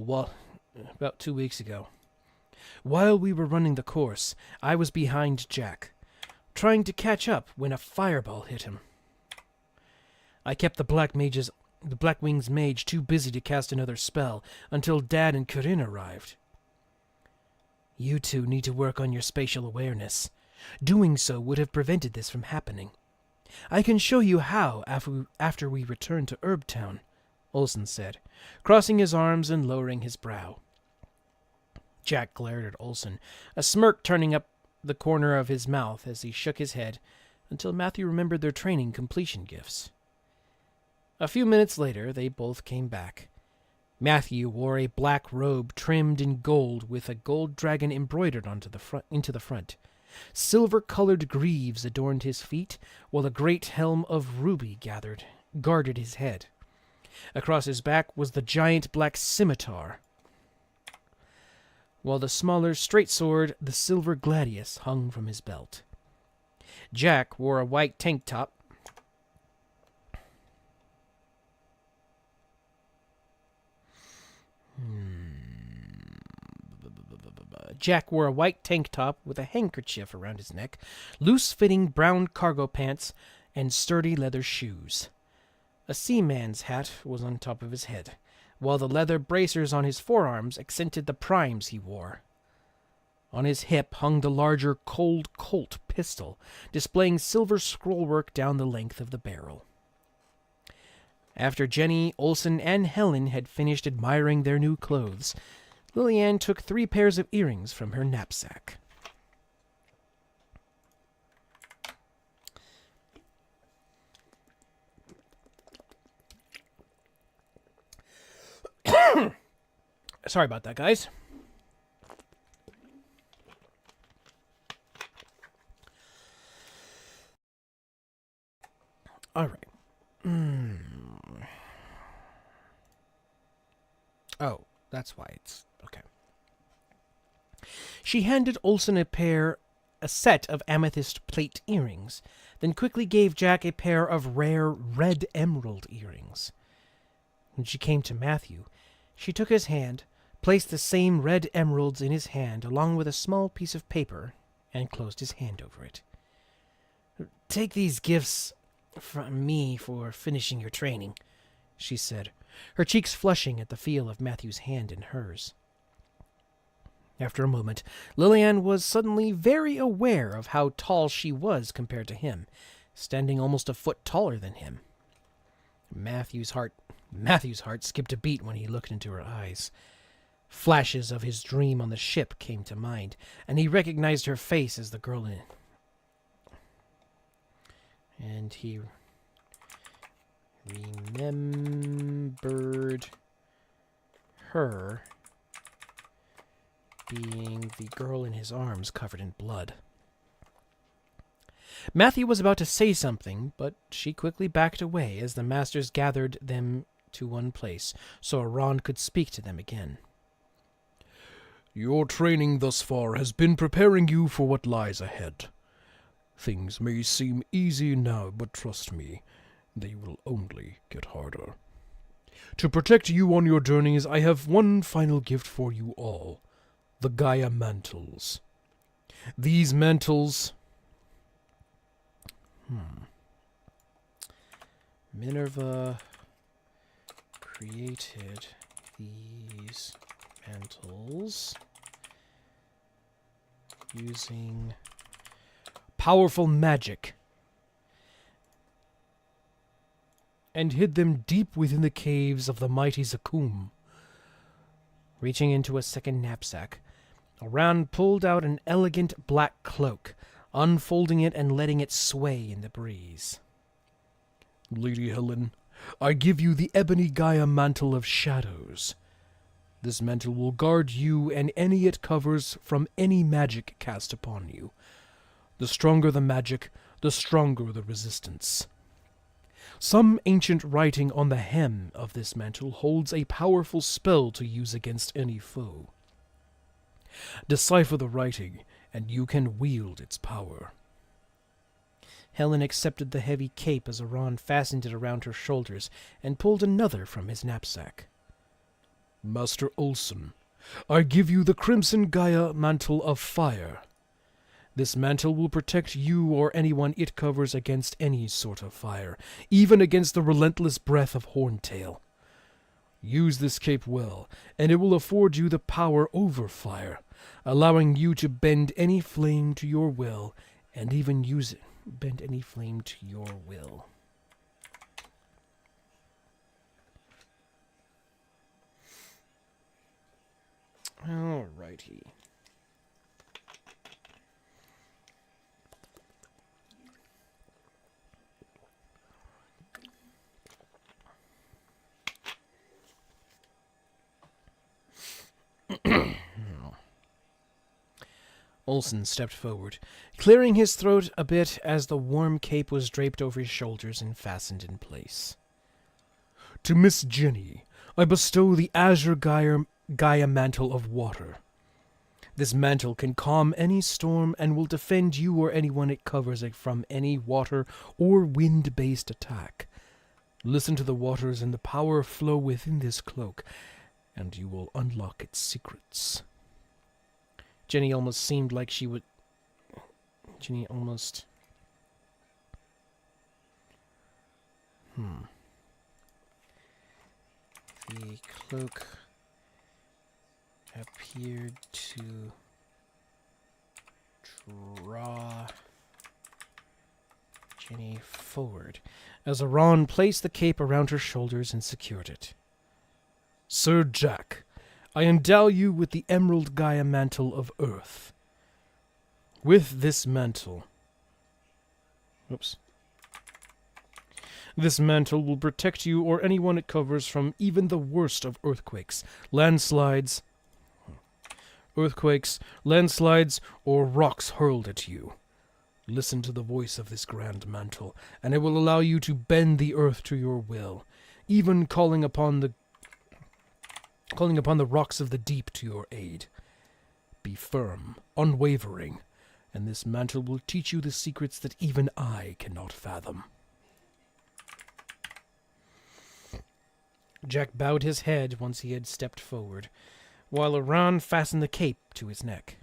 While we were running the course, I was behind Jack, trying to catch up when a fireball hit him. I kept the Black Wings mage too busy to cast another spell until Dad and Corinne arrived. You two need to work on your spatial awareness. Doing so would have prevented this from happening. I can show you how after we return to Herbtown, Olson said, crossing his arms and lowering his brow. Jack glared at Olson, a smirk turning up the corner of his mouth as he shook his head until Matthew remembered their training completion gifts. A few minutes later, they both came back. Matthew wore a black robe trimmed in gold with a gold dragon embroidered into the front. Silver-colored greaves adorned his feet, while a great helm of ruby guarded his head. Across his back was the giant black scimitar, while the smaller straight sword, the silver gladius, hung from his belt. Jack wore a white tank top with a handkerchief around his neck, loose-fitting brown cargo pants, and sturdy leather shoes. A seaman's hat was on top of his head, while the leather bracers on his forearms accented the primes he wore. On his hip hung the larger Cold Colt pistol, displaying silver scrollwork down the length of the barrel. After Jenny, Olson, and Helen had finished admiring their new clothes, Lillian took 3 pairs of earrings from her knapsack. Sorry about that, guys. All right. Oh, that's why it's... okay. She handed Olson a set of amethyst plate earrings, then quickly gave Jack a pair of rare red emerald earrings. When she came to Matthew, she took his hand, placed the same red emeralds in his hand along with a small piece of paper, and closed his hand over it. Take these gifts from me for finishing your training, she said, her cheeks flushing at the feel of Matthew's hand in hers. After a moment, Lillian was suddenly very aware of how tall she was compared to him, standing almost a foot taller than him. Matthew's heart skipped a beat when he looked into her eyes. Flashes of his dream on the ship came to mind, and he recognized her face as the girl in it. And he remembered her being the girl in his arms covered in blood. Matthew was about to say something, but she quickly backed away as the masters gathered them to one place, so Aran could speak to them again. Your training thus far has been preparing you for what lies ahead. Things may seem easy now, but trust me, they will only get harder. To protect you on your journeys, I have one final gift for you all, the Gaia Mantles. These mantles... Minerva created these mantles using powerful magic and hid them deep within the caves of the mighty Zakum. Reaching into a second knapsack, Aran pulled out an elegant black cloak, unfolding it and letting it sway in the breeze. Lady Helen, I give you the ebony Gaia Mantle of Shadows. This mantle will guard you and any it covers from any magic cast upon you. The stronger the magic, the stronger the resistance. Some ancient writing on the hem of this mantle holds a powerful spell to use against any foe. Decipher the writing, and you can wield its power. Helen accepted the heavy cape as Aran fastened it around her shoulders and pulled another from his knapsack. Master Olson, I give you the Crimson Gaia Mantle of Fire. This mantle will protect you or anyone it covers against any sort of fire, even against the relentless breath of Horntail. Use this cape well, and it will afford you the power over fire, allowing you to bend any flame to your will, and even bend any flame to your will. Alrighty. Olson stepped forward, clearing his throat a bit as the warm cape was draped over his shoulders and fastened in place. To Miss Jenny, I bestow the Azure Gaia Mantle of Water. This mantle can calm any storm and will defend you or anyone it covers from any water or wind-based attack. Listen to the waters and the power flow within this cloak, and you will unlock its secrets. Jenny almost seemed like she would... Jenny almost... The cloak appeared to draw Jenny forward as Aran placed the cape around her shoulders and secured it. Sir Jack, I endow you with the Emerald Gaia Mantle of Earth. With this mantle... This mantle will protect you or anyone it covers from even the worst of earthquakes, landslides, or rocks hurled at you. Listen to the voice of this grand mantle, and it will allow you to bend the earth to your will, even calling upon the rocks of the deep to your aid. Be firm, unwavering, and this mantle will teach you the secrets that even I cannot fathom. Jack bowed his head once he had stepped forward, while Aran fastened the cape to his neck.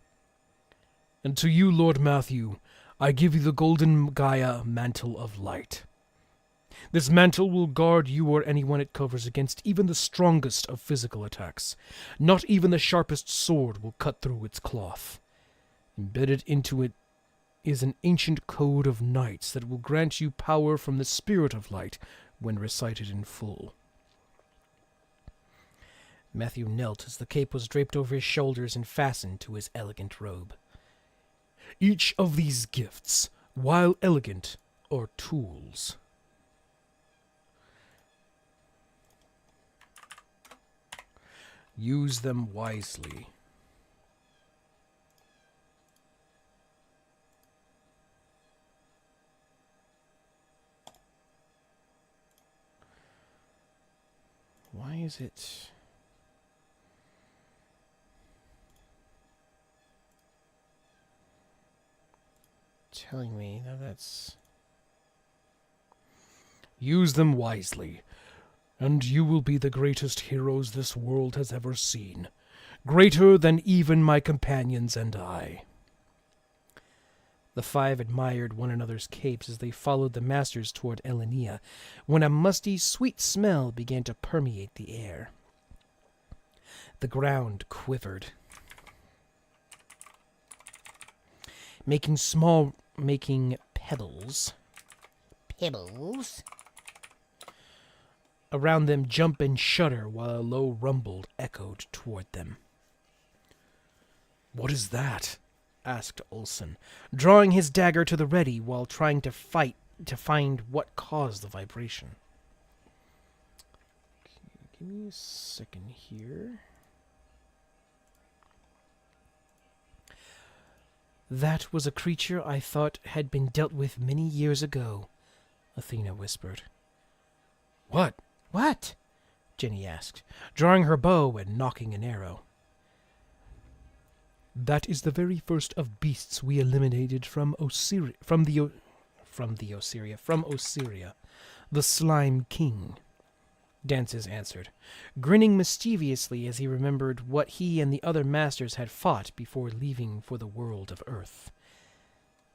And to you, Lord Matthew, I give you the Golden Gaia Mantle of Light. This mantle will guard you or anyone it covers against even the strongest of physical attacks. Not even the sharpest sword will cut through its cloth. Embedded into it is an ancient code of knights that will grant you power from the Spirit of Light when recited in full. Matthew knelt as the cape was draped over his shoulders and fastened to his elegant robe. Each of these gifts, while elegant, are tools. Use them wisely. Why is it... telling me that's... Use them wisely, and you will be the greatest heroes this world has ever seen, greater than even my companions and I. The five admired one another's capes as they followed the masters toward Elenia, when a musty, sweet smell began to permeate the air. The ground quivered, making pebbles around them jump and shudder while a low rumble echoed toward them. "What is that?" asked Olson, drawing his dagger to the ready while trying to find what caused the vibration. Okay, give me a second here. That was a creature I thought had been dealt with many years ago, Athena whispered. What? What? Jenny asked, drawing her bow and nocking an arrow. That is the very first of beasts we eliminated from from Osiria, the Slime King, Dances answered, grinning mischievously as he remembered what he and the other masters had fought before leaving for the world of Earth.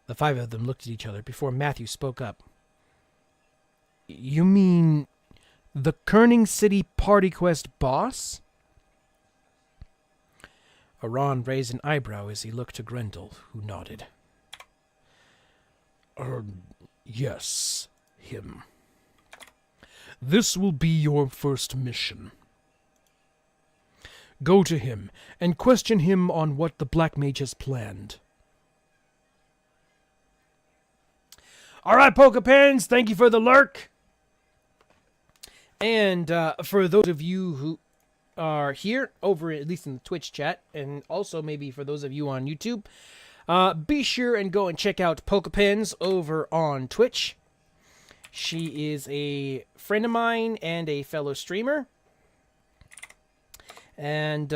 The five of them looked at each other before Matthew spoke up. You mean the Kerning City Party Quest boss? Aran raised an eyebrow as he looked to Grendel, who nodded. Yes, him. This will be your first mission. Go to him and question him on what the Black Mage has planned. All right, Pokepens, thank you for the lurk. And for those of you who are here, over at least in the Twitch chat, and also maybe for those of you on YouTube, be sure and go and check out Pokepens over on Twitch. She is a friend of mine and a fellow streamer. And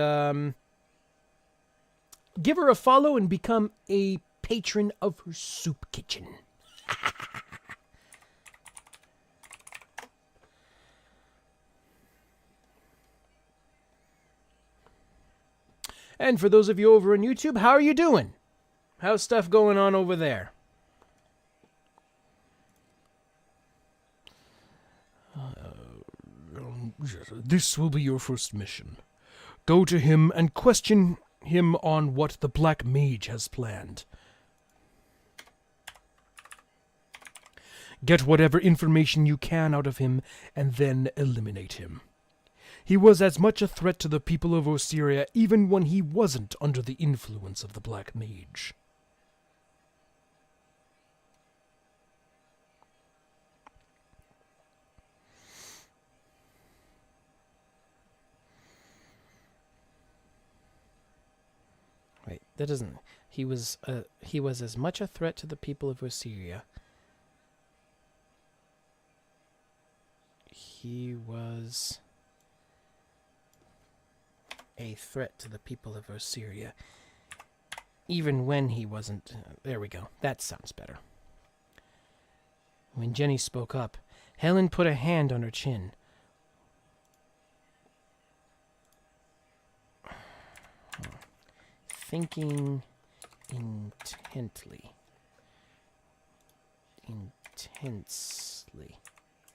give her a follow and become a patron of her soup kitchen. And for those of you over on YouTube, how are you doing? How's stuff going on over there? This will be your first mission. Go to him and question him on what the Black Mage has planned. Get whatever information you can out of him, and then eliminate him. He was as much a threat to the people of Osiria even when he wasn't under the influence of the Black Mage. Wait, that doesn't... He was as much a threat to the people of Osiria. He was a threat to the people of Osiria, even when he wasn't... there we go. That sounds better. When Jenny spoke up, Helen put a hand on her chin. Thinking intensely.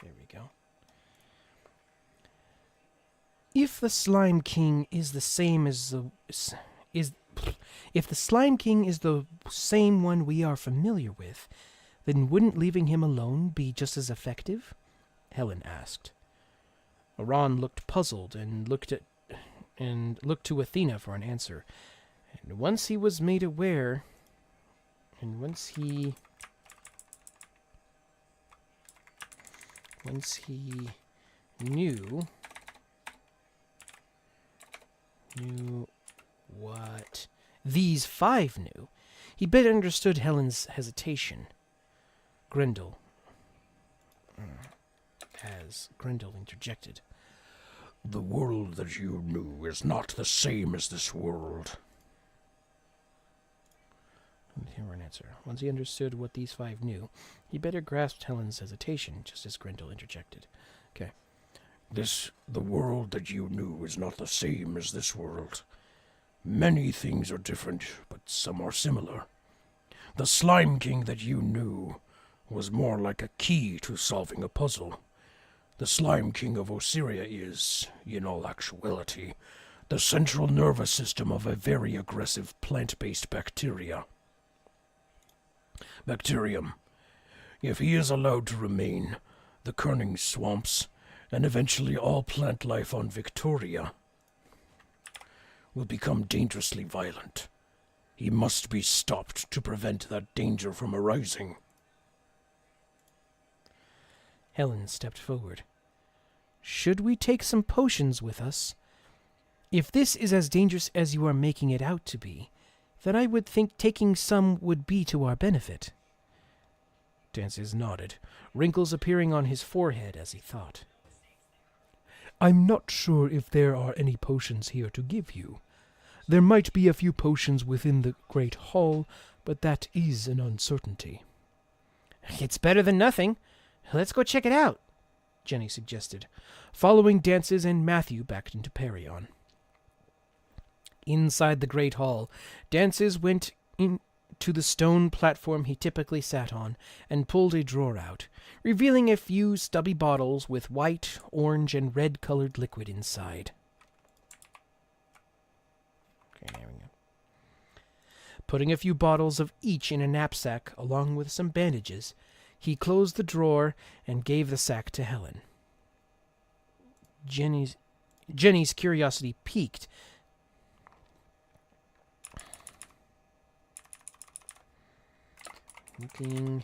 There we go. If the Slime King is the same as the... If the Slime King is the same one we are familiar with, then wouldn't leaving him alone be just as effective? Helen asked. Aran looked puzzled and looked to Athena for an answer. And once he was made aware, and once he knew what these five knew, he better understood Helen's hesitation. Grendel interjected. The world that you knew is not the same as this world. Here an answer. Once he understood what these five knew, he better grasped Helen's hesitation, just as Grendel interjected. Okay. The world that you knew is not the same as this world. Many things are different, but some are similar. The Slime King that you knew was more like a key to solving a puzzle. The Slime King of Osiria is, in all actuality, the central nervous system of a very aggressive plant-based bacterium. If he is allowed to remain, the Kerning swamps, and eventually all plant life on Victoria, will become dangerously violent. He must be stopped to prevent that danger from arising. Helen stepped forward. Should we take some potions with us? If this is as dangerous as you are making it out to be, then I would think taking some would be to our benefit. Dances nodded, wrinkles appearing on his forehead as he thought. I'm not sure if there are any potions here to give you. There might be a few potions within the Great Hall, but that is an uncertainty. It's better than nothing. Let's go check it out, Jenny suggested, following Dances and Matthew back into Parion. Inside the great hall, Dances went to the stone platform he typically sat on and pulled a drawer out, revealing a few stubby bottles with white, orange, and red-colored liquid inside. Okay, there we go. Putting a few bottles of each in a knapsack along with some bandages, he closed the drawer and gave the sack to Helen. Jenny's curiosity piqued. Looking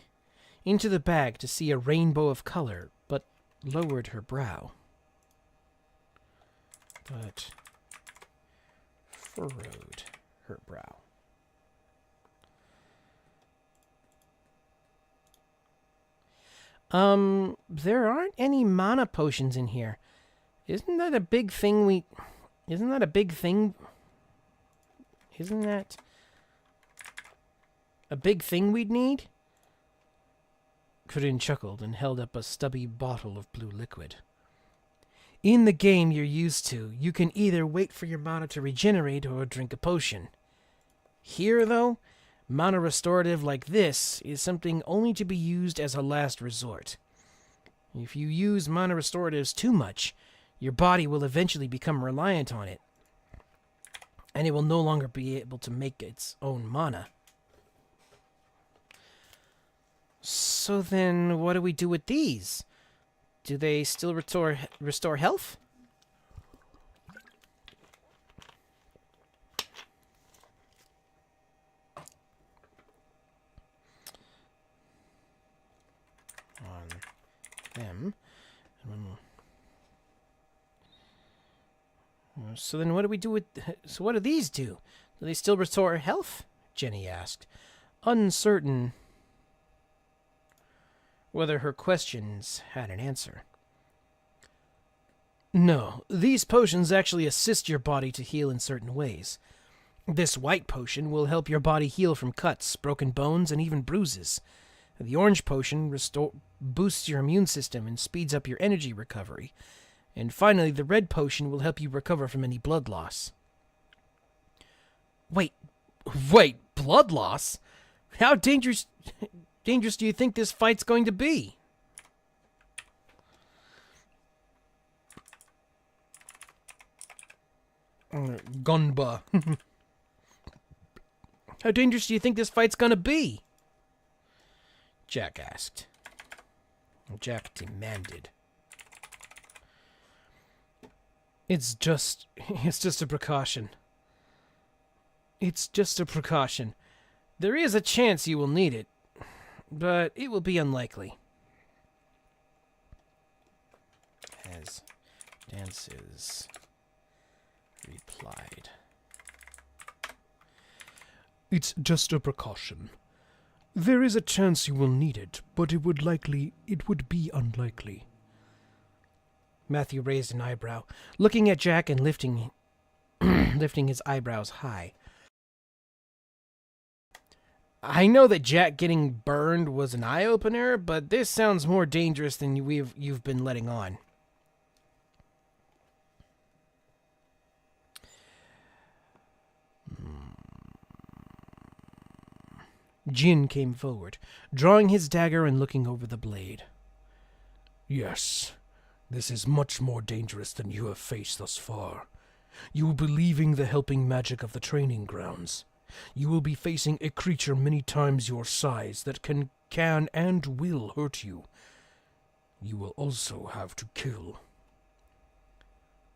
into the bag to see a rainbow of color, but lowered her brow. But furrowed her brow. There aren't any mana potions in here. Isn't that a big thing Isn't that a big thing we'd need? Corinne chuckled and held up a stubby bottle of blue liquid. In the game you're used to, you can either wait for your mana to regenerate or drink a potion. Here, though, mana restorative like this is something only to be used as a last resort. If you use mana restoratives too much, your body will eventually become reliant on it, and it will no longer be able to make its own mana. So then, what do we do with these? Do they still restore health? On them. So then what do we do with... So what do these do? Do they still restore health? Jenny asked, uncertain whether her questions had an answer. No, these potions actually assist your body to heal in certain ways. This white potion will help your body heal from cuts, broken bones, and even bruises. The orange potion boosts your immune system and speeds up your energy recovery. And finally, the red potion will help you recover from any blood loss. Wait, blood loss? How dangerous do you think this fight's going to be? Gunba. How dangerous do you think this fight's gonna be? Jack asked. Jack demanded. It's just a precaution. It's just a precaution. There is a chance you will need it, but it will be unlikely. As Dances replied. It's just a precaution. There is a chance you will need it, but it would be unlikely. Matthew raised an eyebrow, looking at Jack and lifting his eyebrows high. I know that Jack getting burned was an eye-opener, but this sounds more dangerous than you've been letting on. Jin came forward, drawing his dagger and looking over the blade. Yes, this is much more dangerous than you have faced thus far. You will be leaving the helping magic of the training grounds. You will be facing a creature many times your size that can and will hurt you. You will also have to kill.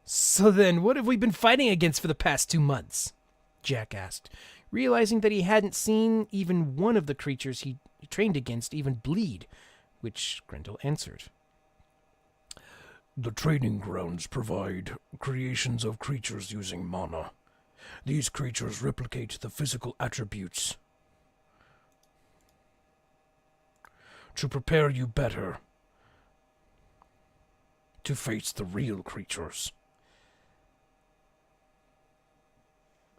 So then, what have we been fighting against for the past 2 months? Jack asked, realizing that he hadn't seen even one of the creatures he trained against even bleed, which Grendel answered. The training grounds provide creations of creatures using mana. These creatures replicate the physical attributes to prepare you better to face the real creatures.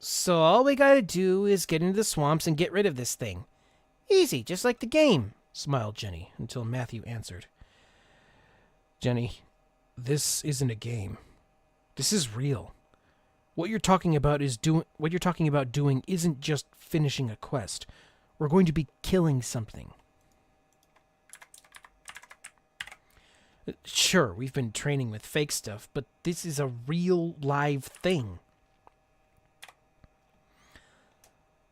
So all we gotta do is get into the swamps and get rid of this thing. Easy, just like the game, smiled Jenny, until Matthew answered. Jenny, this isn't a game. This is real. What you're talking about doing isn't just finishing a quest. We're going to be killing something. Sure, we've been training with fake stuff, but this is a real live thing.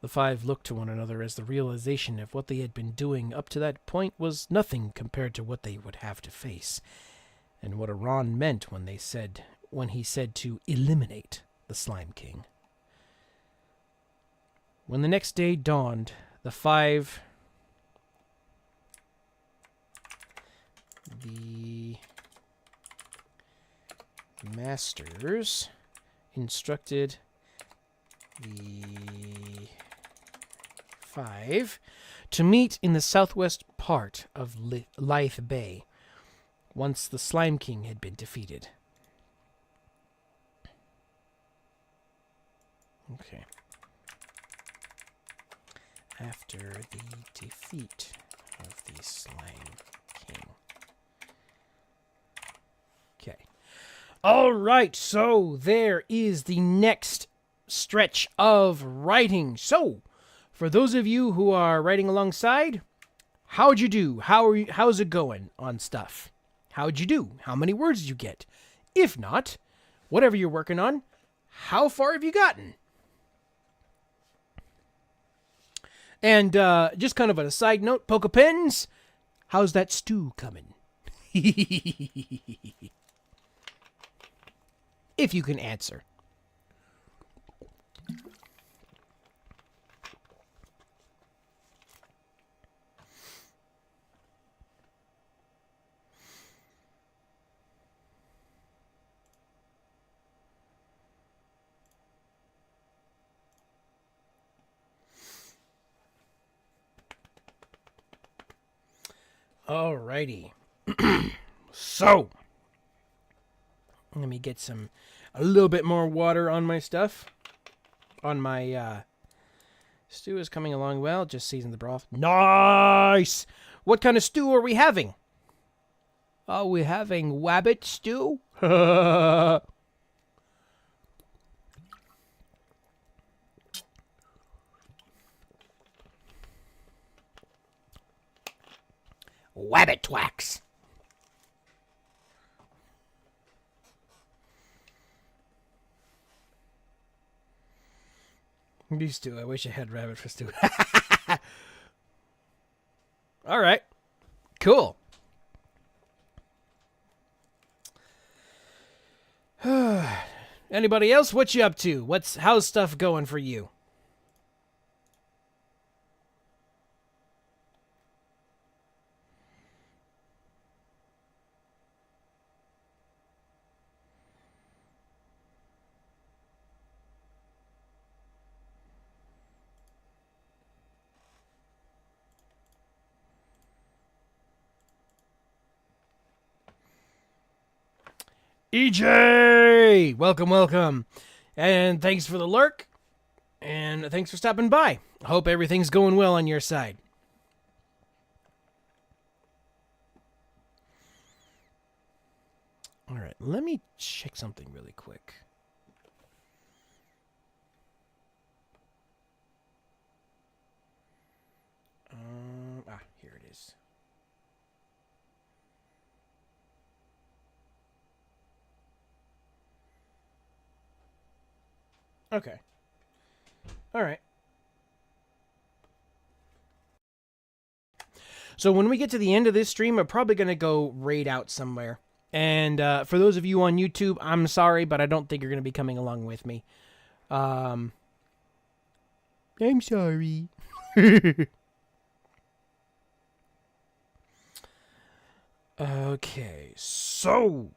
The five looked to one another as the realization of what they had been doing up to that point was nothing compared to what they would have to face, and what Iran meant when he said to eliminate the Slime King. When the next day dawned, the masters instructed the five to meet in the southwest part of Lythe Bay once the Slime King had been defeated. Okay. After the defeat of the Slime King. Okay. All right, so there is the next stretch of writing. So, for those of you who are writing alongside, how'd you do? How's it going on stuff? How'd you do? How many words did you get? If not, whatever you're working on, how far have you gotten? And just kind of a side note, Poke Pens, how's that stew coming? If you can answer. Alrighty. So, let me get a little bit more water on my stuff. On my stew is coming along well. Just season the broth. Nice! What kind of stew are we having? Oh, we're having wabbit stew? Wabbit twax. Beef stew. I wish I had rabbit for stew. All right. Cool. Anybody else? What you up to? How's stuff going for you? EJ! Welcome. And thanks for the lurk. And thanks for stopping by. Hope everything's going well on your side. Alright, let me check something really quick. Here it is. Okay. All right. So when we get to the end of this stream, I'm probably going to go raid out somewhere. And for those of you on YouTube, I'm sorry, but I don't think you're going to be coming along with me. I'm sorry. Okay, so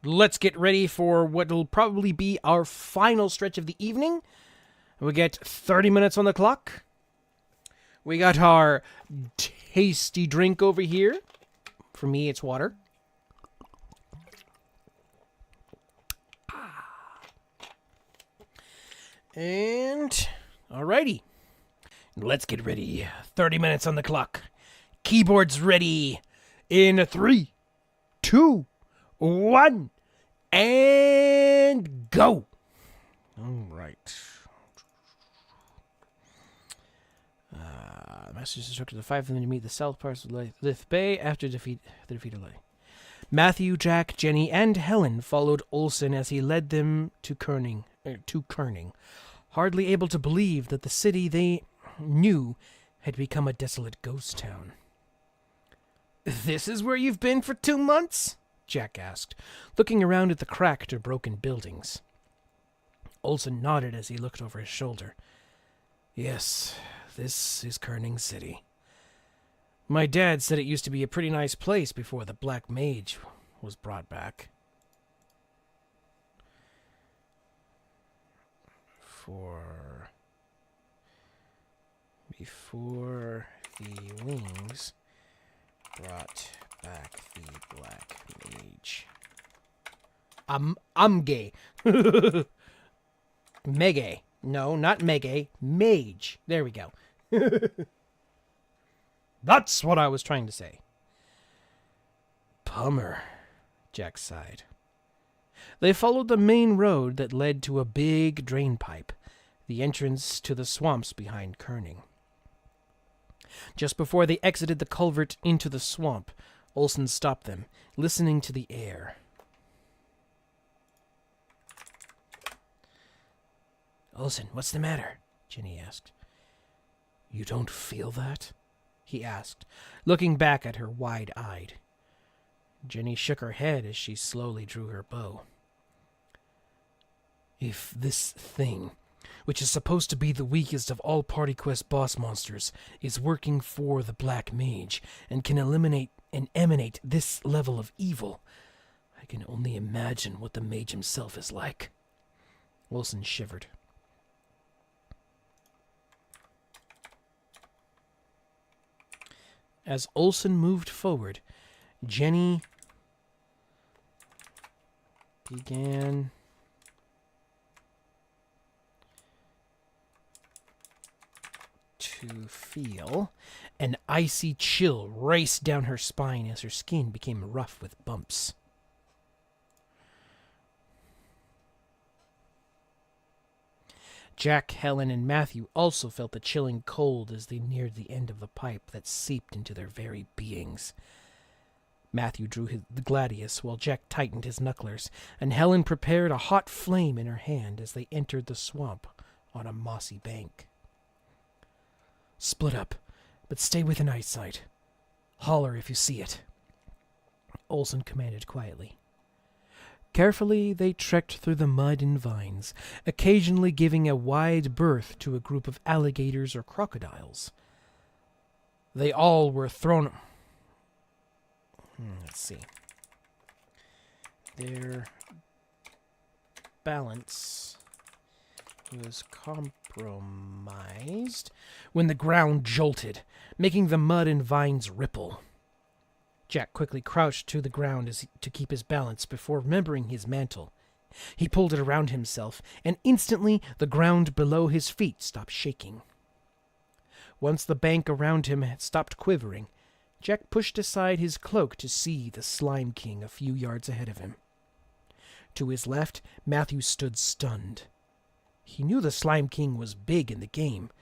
let's get ready for what will probably be our final stretch of the evening. We get 30 minutes on the clock. We got our tasty drink over here. For me, it's water. And, alrighty. Let's get ready. 30 minutes on the clock. Keyboards ready. In 3, 2, 1, and go. All right. Master's instructed the 5 of them to meet the south parts of Lith Bay after the defeat of Ley. Matthew, Jack, Jenny, and Helen followed Olsen as he led them to Kerning, hardly able to believe that the city they knew had become a desolate ghost town. "This is where you've been for 2 months?" Jack asked, looking around at the cracked or broken buildings. Olsen nodded as he looked over his shoulder. "Yes, this is Kerning City. My dad said it used to be a pretty nice place before the Black Mage was brought back." Before the Wings brought back the Black Mage. I'm gay. Mege. No, not Mege. Mage. There we go. That's what I was trying to say. "Bummer," Jack sighed. They followed the main road that led to a big drain pipe, the entrance to the swamps behind Kerning. Just before they exited the culvert into the swamp, Olsen stopped them, listening to the air. "Olsen, what's the matter?" Jenny asked. "You don't feel that?" he asked, looking back at her wide-eyed. Jenny shook her head as she slowly drew her bow. "If this thing, which is supposed to be the weakest of all Party Quest boss monsters, is working for the Black Mage and can eliminate and emanate this level of evil, I can only imagine what the mage himself is like." Wilson shivered. As Olsen moved forward, Jenny began to feel an icy chill race down her spine as her skin became rough with bumps. Jack, Helen, and Matthew also felt the chilling cold as they neared the end of the pipe that seeped into their very beings. Matthew drew the gladius while Jack tightened his knucklers, and Helen prepared a hot flame in her hand as they entered the swamp on a mossy bank. "Split up, but stay within eyesight. Holler if you see it," Olsen commanded quietly. Carefully, they trekked through the mud and vines, occasionally giving a wide berth to a group of alligators or crocodiles. They all were thrown... Let's see. Their balance was compromised when the ground jolted, making the mud and vines ripple. Jack quickly crouched to the ground to keep his balance before remembering his mantle. He pulled it around himself, and instantly the ground below his feet stopped shaking. Once the bank around him had stopped quivering, Jack pushed aside his cloak to see the Slime King a few yards ahead of him. To his left, Matthew stood stunned. He knew the Slime King was big in the game,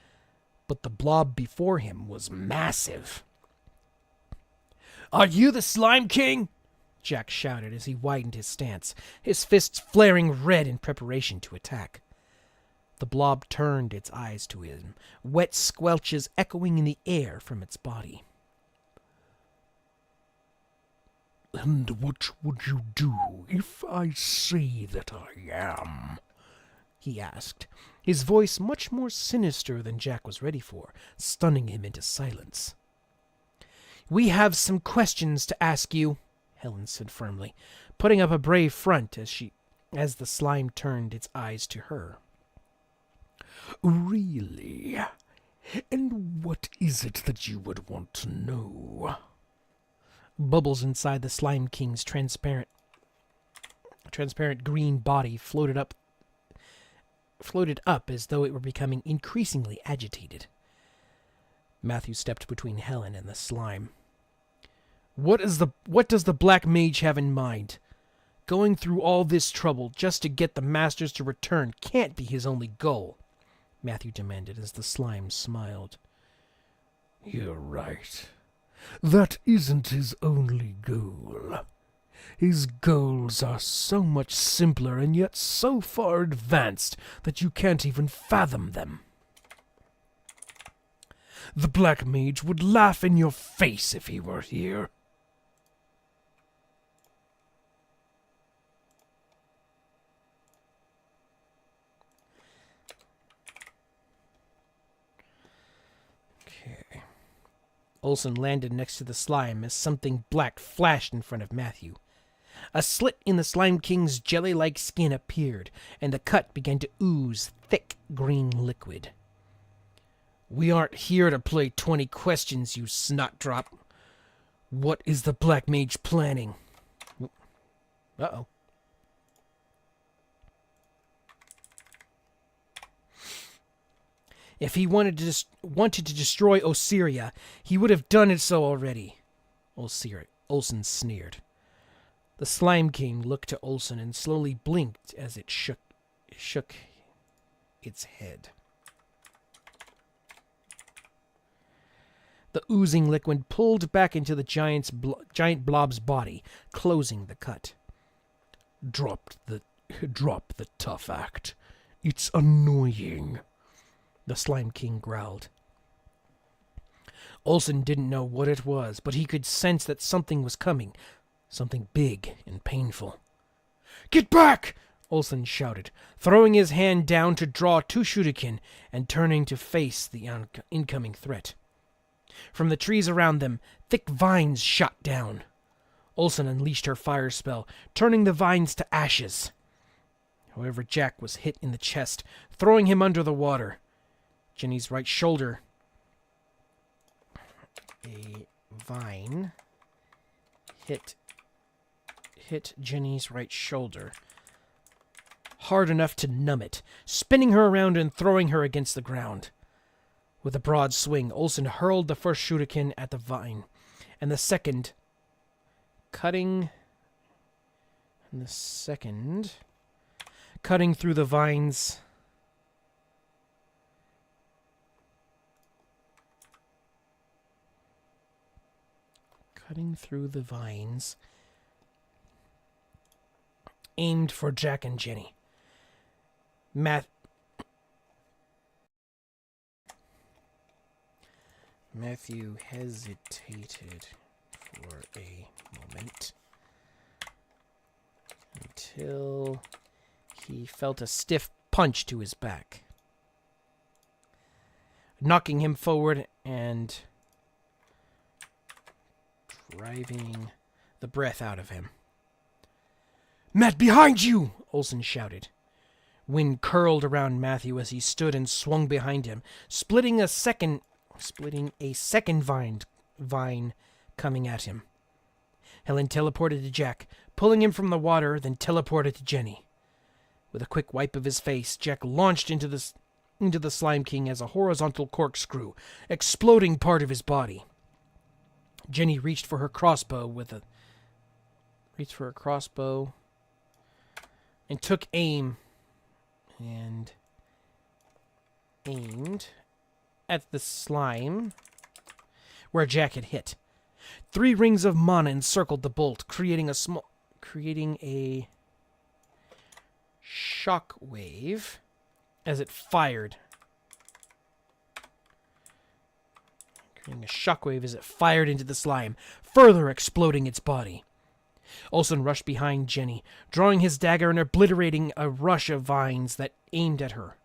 but the blob before him was massive. "Are you the Slime King?" Jack shouted as he widened his stance, his fists flaring red in preparation to attack. The blob turned its eyes to him, wet squelches echoing in the air from its body. "And what would you do if I say that I am?" he asked, his voice much more sinister than Jack was ready for, stunning him into silence. "We have some questions to ask you," Helen said firmly, putting up a brave front as the slime turned its eyes to her. "Really? And what is it that you would want to know?" Bubbles inside the Slime King's transparent green body floated up as though it were becoming increasingly agitated. Matthew stepped between Helen and the slime. What does the Black Mage have in mind? Going through all this trouble just to get the Masters to return can't be his only goal, Matthew demanded as the slime smiled. You're right. That isn't his only goal. His goals are so much simpler and yet so far advanced that you can't even fathom them. The Black Mage would laugh in your face if he were here. Okay. Olsen landed next to the slime as something black flashed in front of Matthew. A slit in the Slime King's jelly-like skin appeared, and the cut began to ooze thick green liquid. We aren't here to play 20 questions, you snot drop. What is the Black Mage planning? Uh-oh. If he wanted to destroy Osiria, he would have done it so already. Olsen sneered. The Slime King looked to Olsen and slowly blinked as it shook its head. The oozing liquid pulled back into the giant blob's body, closing the cut. Drop the tough act. It's annoying, the Slime King growled. Olsen didn't know what it was, but he could sense that something was coming. Something big and painful. Get back! Olsen shouted, throwing his hand down to draw two shuriken and turning to face the incoming threat. From the trees around them, thick vines shot down. Olsen unleashed her fire spell, turning the vines to ashes. However, Jack was hit in the chest, throwing him under the water. Jenny's right shoulder. A vine hit Jenny's right shoulder hard enough to numb it, spinning her around and throwing her against the ground. With a broad swing, Olsen hurled the first shuriken at the vine, and the second cutting through the vines. Aimed for Jack and Jenny. Matthew hesitated for a moment until he felt a stiff punch to his back, knocking him forward and driving the breath out of him. Matt, behind you! Olsen shouted. Wind curled around Matthew as he stood and swung behind him, splitting a second vine coming at him. Helen teleported to Jack, pulling him from the water, then teleported to Jenny. With a quick wipe of his face, Jack launched into the Slime King as a horizontal corkscrew, exploding part of his body. Jenny reached for her crossbow and took aim and aimed at the slime where Jack had hit. 3 rings of mana encircled the bolt, creating a shock wave as it fired. Creating a shockwave as it fired into the slime, further exploding its body. Olsen rushed behind Jenny, drawing his dagger and obliterating a rush of vines that aimed at her.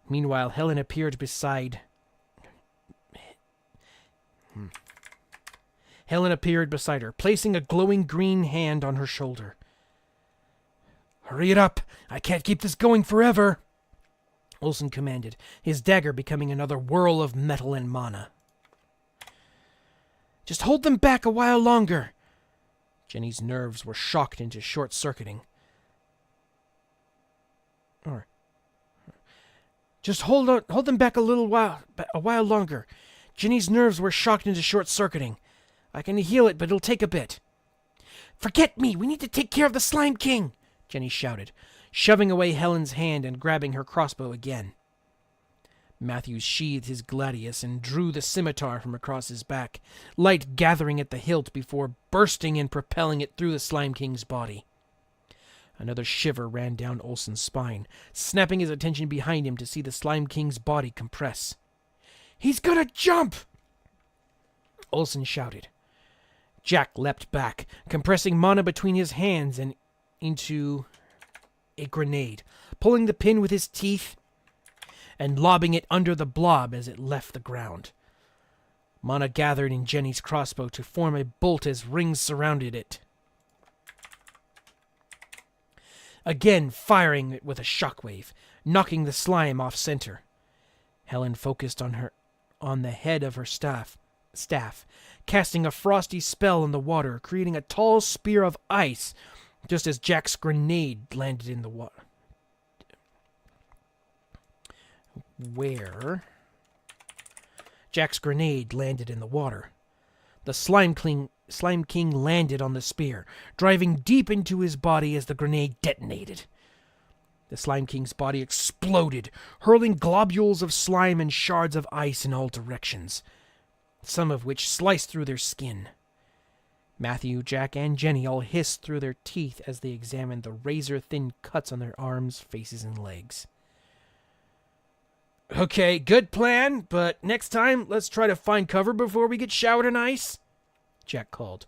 Meanwhile, Helen appeared beside her, placing a glowing green hand on her shoulder. Hurry it up! I can't keep this going forever! Olsen commanded, his dagger becoming another whirl of metal and mana. Just hold them back a while longer! Jenny's nerves were shocked into short-circuiting. Just hold them back a while longer. Jenny's nerves were shocked into short-circuiting. I can heal it, but it'll take a bit. Forget me! We need to take care of the Slime King! Jenny shouted, shoving away Helen's hand and grabbing her crossbow again. Matthew sheathed his gladius and drew the scimitar from across his back, light gathering at the hilt before bursting and propelling it through the Slime King's body. Another shiver ran down Olsen's spine, snapping his attention behind him to see the Slime King's body compress. "He's gonna jump!" Olsen shouted. Jack leapt back, compressing Mana between his hands and into a grenade, pulling the pin with his teeth and lobbing it under the blob as it left the ground. Mana gathered in Jenny's crossbow to form a bolt as rings surrounded it, again firing it with a shockwave, knocking the slime off center. Helen focused on the head of her staff, casting a frosty spell on the water, creating a tall spear of ice just as Jack's grenade landed in the water. Where Jack's grenade landed in the water. The Slime King landed on the spear, driving deep into his body as the grenade detonated. The Slime King's body exploded, hurling globules of slime and shards of ice in all directions, some of which sliced through their skin. Matthew, Jack, and Jenny all hissed through their teeth as they examined the razor-thin cuts on their arms, faces, and legs. "Okay, good plan, but next time, let's try to find cover before we get showered in ice," Jack called.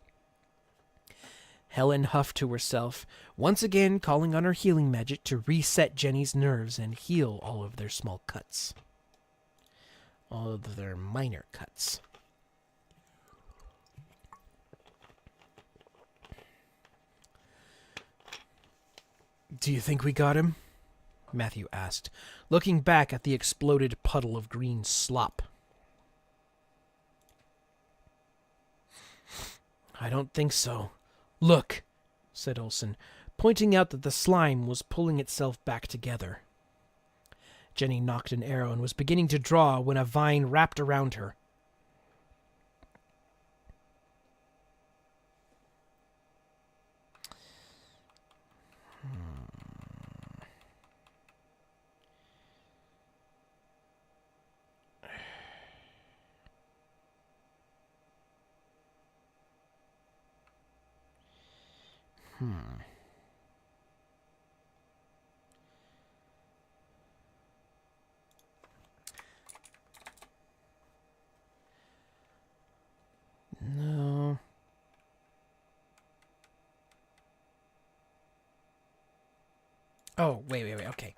Helen huffed to herself, once again calling on her healing magic to reset Jenny's nerves and heal all of their small cuts. All of their minor cuts. "Do you think we got him?" Matthew asked, looking back at the exploded puddle of green slop. "I don't think so. Look," said Olsen, pointing out that the slime was pulling itself back together. Jenny nocked an arrow and was beginning to draw when a vine wrapped around her. No. Oh, wait, okay.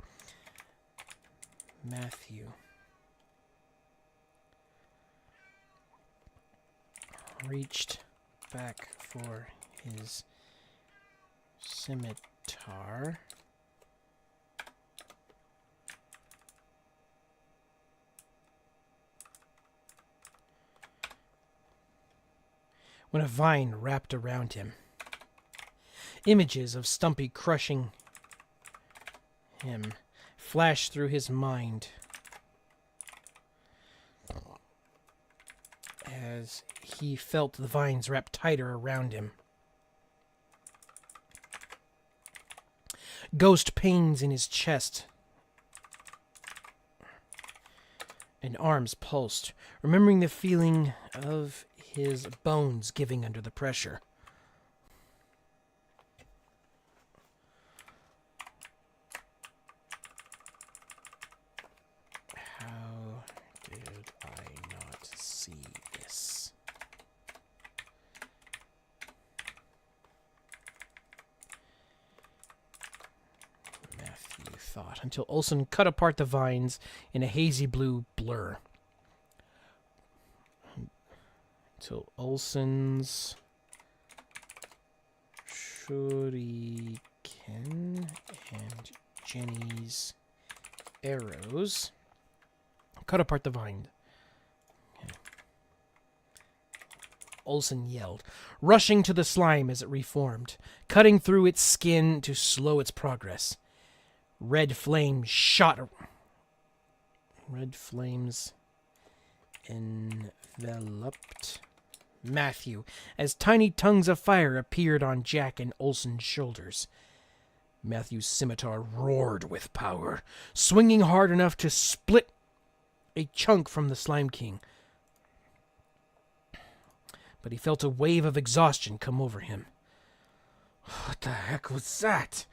Matthew reached back for his scimitar. When a vine wrapped around him. Images of Stumpy crushing him flashed through his mind as he felt the vines wrap tighter around him. Ghost pains in his chest and arms pulsed, remembering the feeling of his bones giving under the pressure. How did I not see this? Matthew thought, until Olsen cut apart the vines in a hazy blue blur. Till Olsen's shuriken and Jenny's arrows cut apart the vine. Okay. Olsen yelled, rushing to the slime as it reformed, cutting through its skin to slow its progress. Red flames enveloped Matthew as tiny tongues of fire appeared on Jack and Olsen's shoulders. Matthew's scimitar roared with power, swinging hard enough to split a chunk from the Slime King. But he felt a wave of exhaustion come over him. What the heck was that?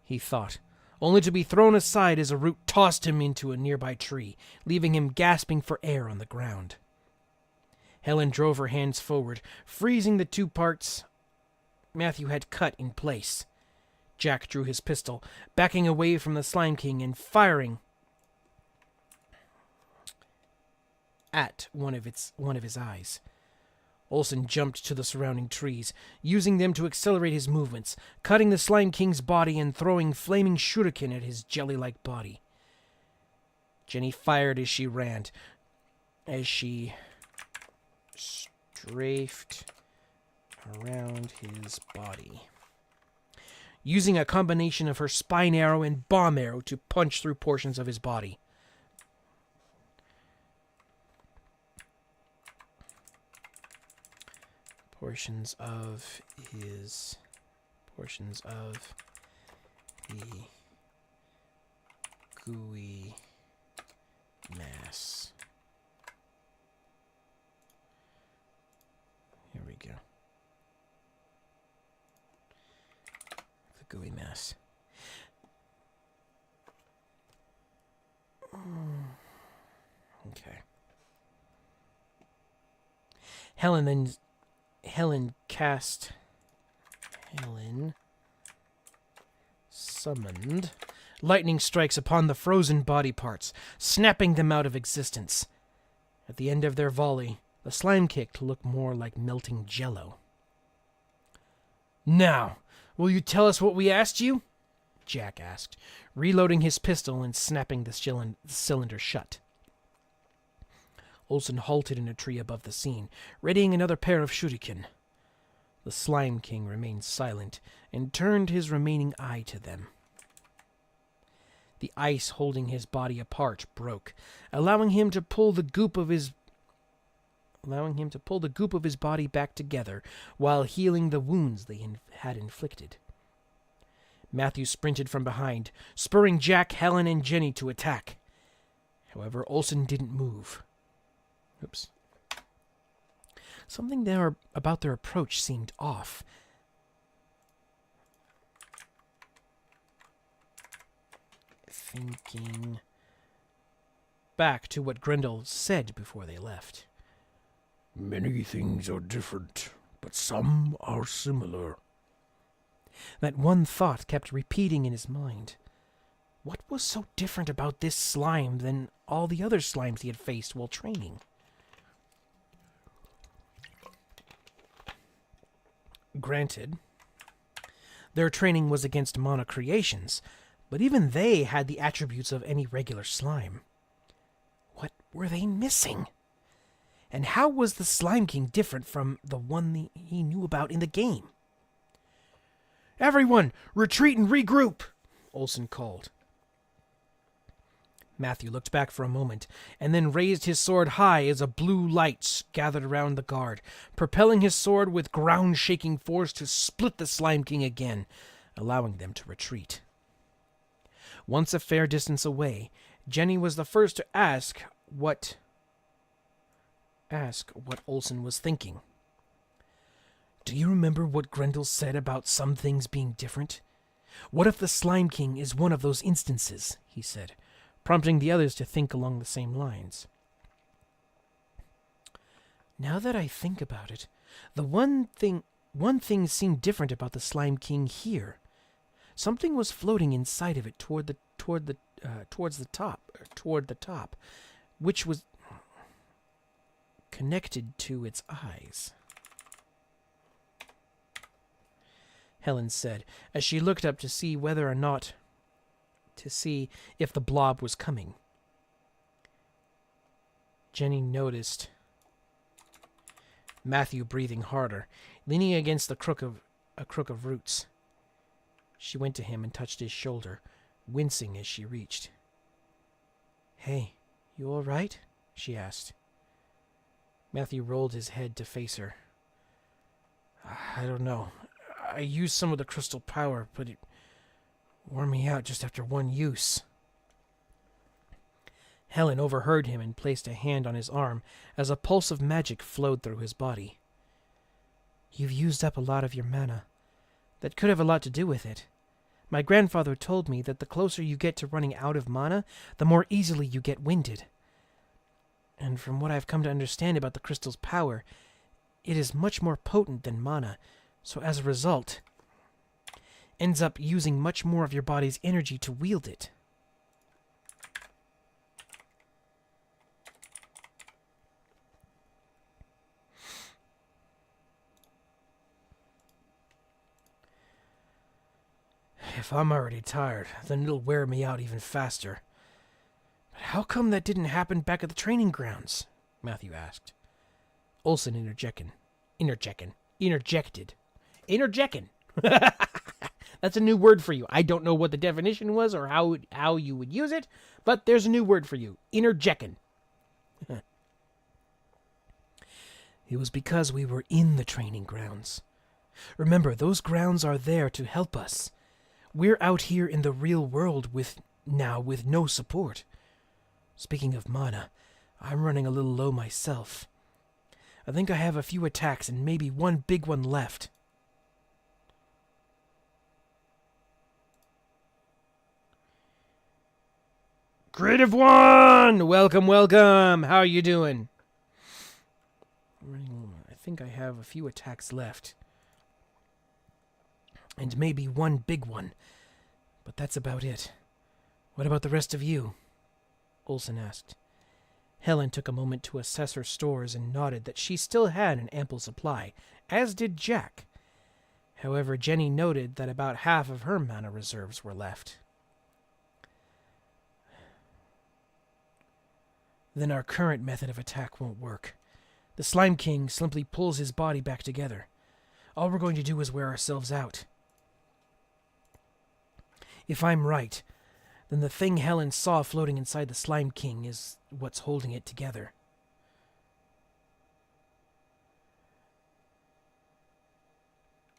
He thought, only to be thrown aside as a root tossed him into a nearby tree, leaving him gasping for air on the ground. Helen drove her hands forward, freezing the two parts Matthew had cut in place. Jack drew his pistol, backing away from the Slime King and firing at one of his eyes. Olsen jumped to the surrounding trees, using them to accelerate his movements, cutting the Slime King's body and throwing flaming shuriken at his jelly-like body. Jenny fired as she ran, as she strafed around his body, using a combination of her spine arrow and bomb arrow to punch through portions of his body. Portions of the gooey mass. Here we go. The gooey mass. Okay. Helen summoned lightning strikes upon the frozen body parts, snapping them out of existence. At the end of their volley, the slime kick looked more like melting jello. Now, will you tell us what we asked you? Jack asked, reloading his pistol and snapping the cylinder shut. Olsen halted in a tree above the scene, readying another pair of shuriken. The Slime King remained silent and turned his remaining eye to them. The ice holding his body apart broke, allowing him to pull the goop of his body back together while healing the wounds they had inflicted. Matthew sprinted from behind, spurring Jack, Helen, and Jenny to attack. However, Olsen didn't move. Oops. Something there about their approach seemed off. Thinking back to what Grendel said before they left. Many things are different, but some are similar. That one thought kept repeating in his mind. What was so different about this slime than all the other slimes he had faced while training? Granted, their training was against monocreations, but even they had the attributes of any regular slime. What were they missing? And how was the Slime King different from the one he knew about in the game? Everyone, retreat and regroup, Olsen called. Matthew looked back for a moment, and then raised his sword high as a blue light gathered around the guard, propelling his sword with ground-shaking force to split the Slime King again, allowing them to retreat. Once a fair distance away, Jenny was the first to ask what Olsen was thinking. Do you remember what Grendel said about some things being different? What if the Slime King is one of those instances, he said, prompting the others to think along the same lines. Now that I think about it, the one thing seemed different about the Slime King here. Something was floating inside of it toward the top, which was connected to its eyes. Helen said, as she looked up to see if the blob was coming. Jenny noticed Matthew breathing harder, leaning against a crook of roots. She went to him and touched his shoulder, wincing as she reached. Hey, you all right? She asked. Matthew rolled his head to face her. I don't know. I used some of the crystal power, but it wore me out just after one use. Helen overheard him and placed a hand on his arm as a pulse of magic flowed through his body. You've used up a lot of your mana. That could have a lot to do with it. My grandfather told me that the closer you get to running out of mana, the more easily you get winded. And from what I've come to understand about the crystal's power, it is much more potent than mana, so as a result, ends up using much more of your body's energy to wield it. If I'm already tired, then it'll wear me out even faster. But how come that didn't happen back at the training grounds? Matthew asked. Olsen interjected. That's a new word for you. I don't know what the definition was or how you would use it, but there's a new word for you. Interjeckin. It was because we were in the training grounds. Remember, those grounds are there to help us. We're out here in the real world with no support. Speaking of mana, I'm running a little low myself. I think I have a few attacks and maybe one big one left. Creative One! Welcome, welcome! How are you doing? I think I have a few attacks left. And maybe one big one. But that's about it. What about the rest of you? Olsen asked. Helen took a moment to assess her stores and nodded that she still had an ample supply, as did Jack. However, Jenny noted that about half of her mana reserves were left. Then our current method of attack won't work. The Slime King simply pulls his body back together. All we're going to do is wear ourselves out. If I'm right, then the thing Helen saw floating inside the Slime King is what's holding it together.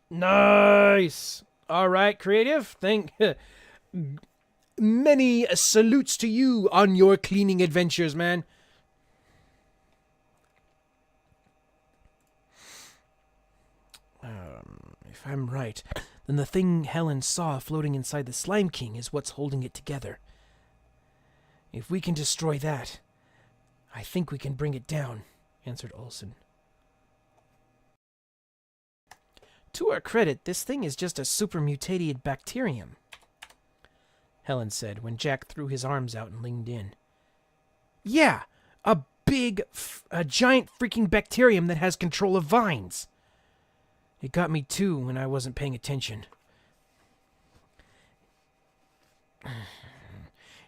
Nice! All right, Creative. Many salutes to you on your cleaning adventures, man. If I'm right, then the thing Helen saw floating inside the Slime King is what's holding it together. If we can destroy that, I think we can bring it down, answered Olsen. To our credit, this thing is just a super-mutated bacterium, Helen said when Jack threw his arms out and leaned in. Yeah, a giant freaking bacterium that has control of vines. It got me too when I wasn't paying attention.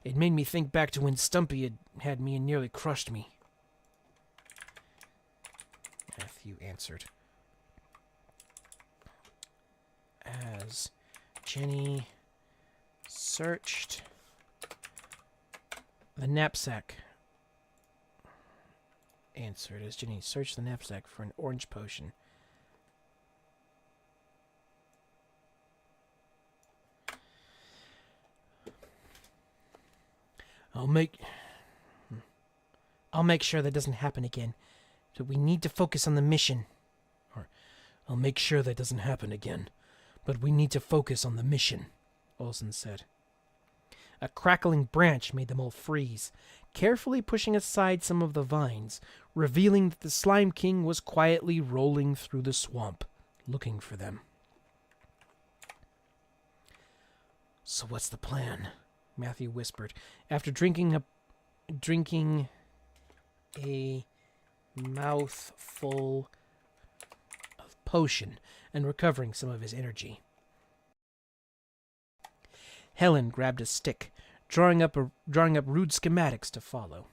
It made me think back to when Stumpy had me and nearly crushed me. Matthew answered. As Jenny searched the knapsack. Answered as Jenny searched the knapsack for an orange potion. I'll make sure that doesn't happen again. But we need to focus on the mission. I'll make sure that doesn't happen again. But we need to focus on the mission, Olsen said. A crackling branch made them all freeze, carefully pushing aside some of the vines, revealing that the Slime King was quietly rolling through the swamp, looking for them. So what's the plan? Matthew whispered, after drinking a mouthful of potion and recovering some of his energy. Helen grabbed a stick, drawing up rude schematics to follow.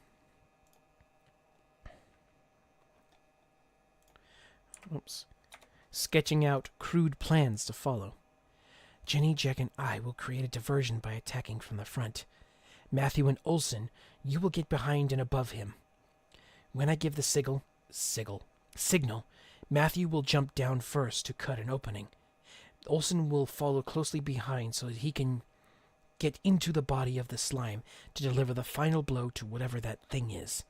Sketching out crude plans to follow. Jenny, Jack, and I will create a diversion by attacking from the front. Matthew and Olsen, you will get behind and above him. When I give the signal. Matthew will jump down first to cut an opening. Olsen will follow closely behind so that he can get into the body of the slime to deliver the final blow to whatever that thing is.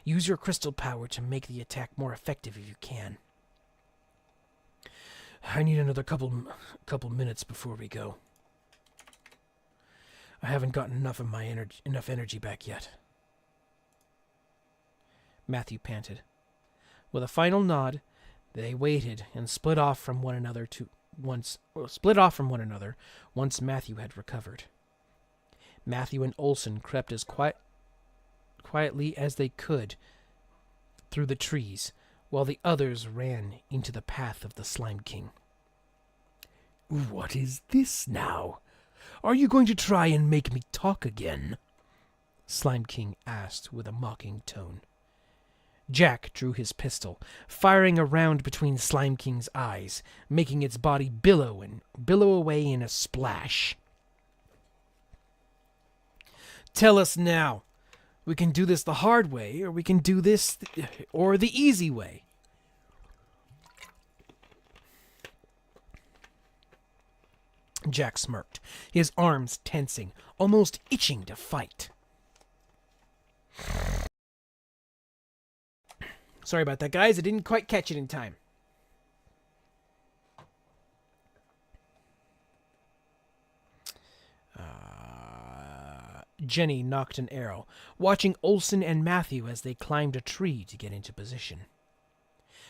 Use your crystal power to make the attack more effective if you can. I need another couple minutes before we go. I haven't gotten enough energy back yet. Matthew panted. With a final nod, they waited and split off from one another once Matthew had recovered. Matthew and Olsen crept as quietly as they could through the trees, while the others ran into the path of the Slime King. What is this now? Are you going to try and make me talk again? Slime King asked with a mocking tone. Jack drew his pistol, firing a round between Slime King's eyes, making its body billow away in a splash. Tell us now. We can do this the hard way, or we can do this or the easy way. Jack smirked, his arms tensing, almost itching to fight. Sorry about that, guys. I didn't quite catch it in time. Jenny knocked an arrow, watching Olsen and Matthew as they climbed a tree to get into position.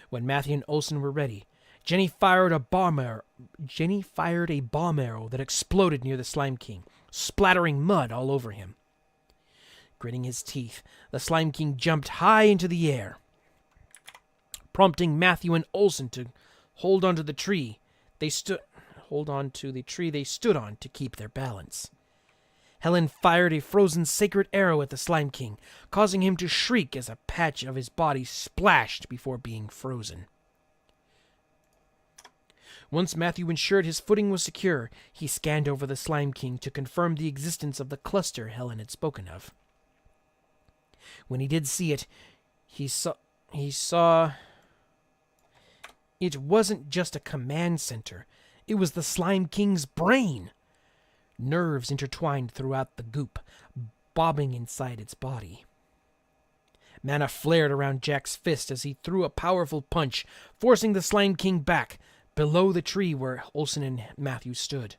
When Matthew and Olsen were ready, Jenny fired a bomb arrow that exploded near the Slime King, splattering mud all over him. Gritting his teeth, the Slime King jumped high into the air, prompting Matthew and Olsen to hold onto the tree they stood on to keep their balance. Helen fired a frozen sacred arrow at the Slime King, causing him to shriek as a patch of his body splashed before being frozen. Once Matthew ensured his footing was secure, he scanned over the Slime King to confirm the existence of the cluster Helen had spoken of. When he did see it, he saw it wasn't just a command center. It was the Slime King's brain. Nerves intertwined throughout the goop, bobbing inside its body. Mana flared around Jack's fist as he threw a powerful punch, forcing the Slime King back, below the tree where Olsen and Matthew stood.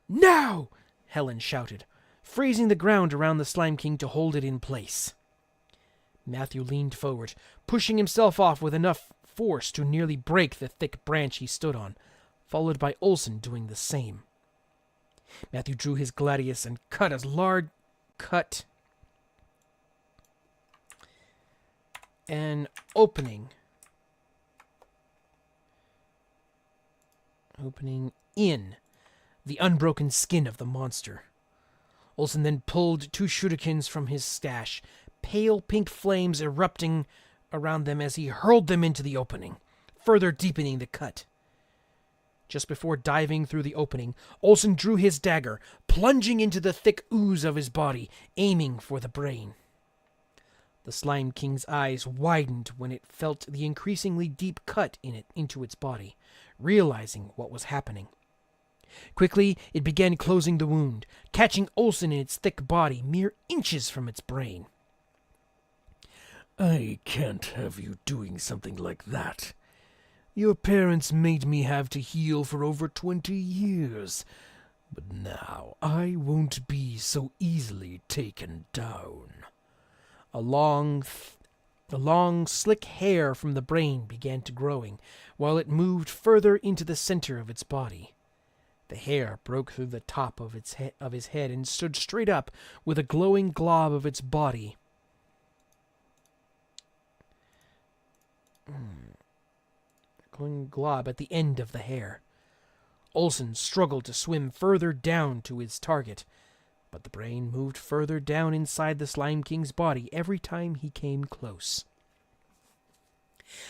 "Now!" Helen shouted, freezing the ground around the Slime King to hold it in place. Matthew leaned forward, pushing himself off with enough force to nearly break the thick branch he stood on, followed by Olsen doing the same. Matthew drew his gladius and cut a large cut an opening in the unbroken skin of the monster. Olsen then pulled 2 shurikens from his stash, pale pink flames erupting around them as he hurled them into the opening, further deepening the cut. Just before diving through the opening, Olsen drew his dagger, plunging into the thick ooze of his body, aiming for the brain. The Slime King's eyes widened when it felt the increasingly deep cut into its body, realizing what was happening. Quickly, it began closing the wound, catching Olsen in its thick body mere inches from its brain. I can't have you doing something like that. Your parents made me have to heal for over 20 years, but now I won't be so easily taken down. The long, slick hair from the brain began to growing, while it moved further into the center of its body. The hair broke through the top of his head and stood straight up with a glowing glob of its body. Glob at the end of the hair. Olsen struggled to swim further down to his target, but the brain moved further down inside the Slime King's body every time he came close.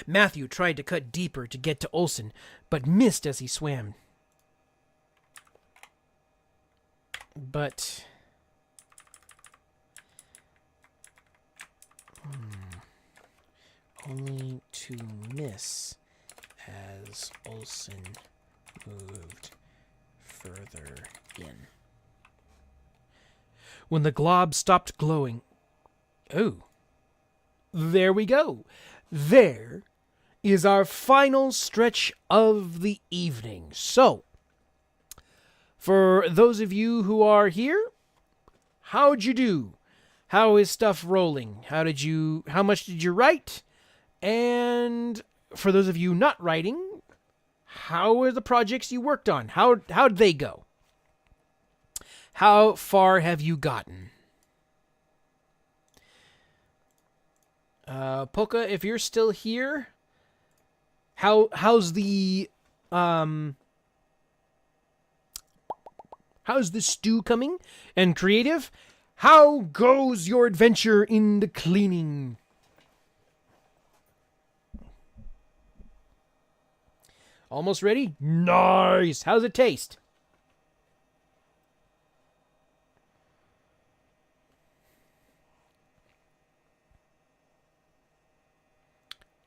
Matthew tried to cut deeper to get to Olsen, but missed as he swam. But only to miss as Olsen moved further in. When the glob stopped glowing... Oh. There we go. There is our final stretch of the evening. So, for those of you who are here, how'd you do? How is stuff rolling? How much did you write? And for those of you not writing, how are the projects you worked on? How'd they go? How far have you gotten? Polka, if you're still here, how's the stew coming? And Creative, how goes your adventure in the cleaning? Almost ready? Nice. How's it taste?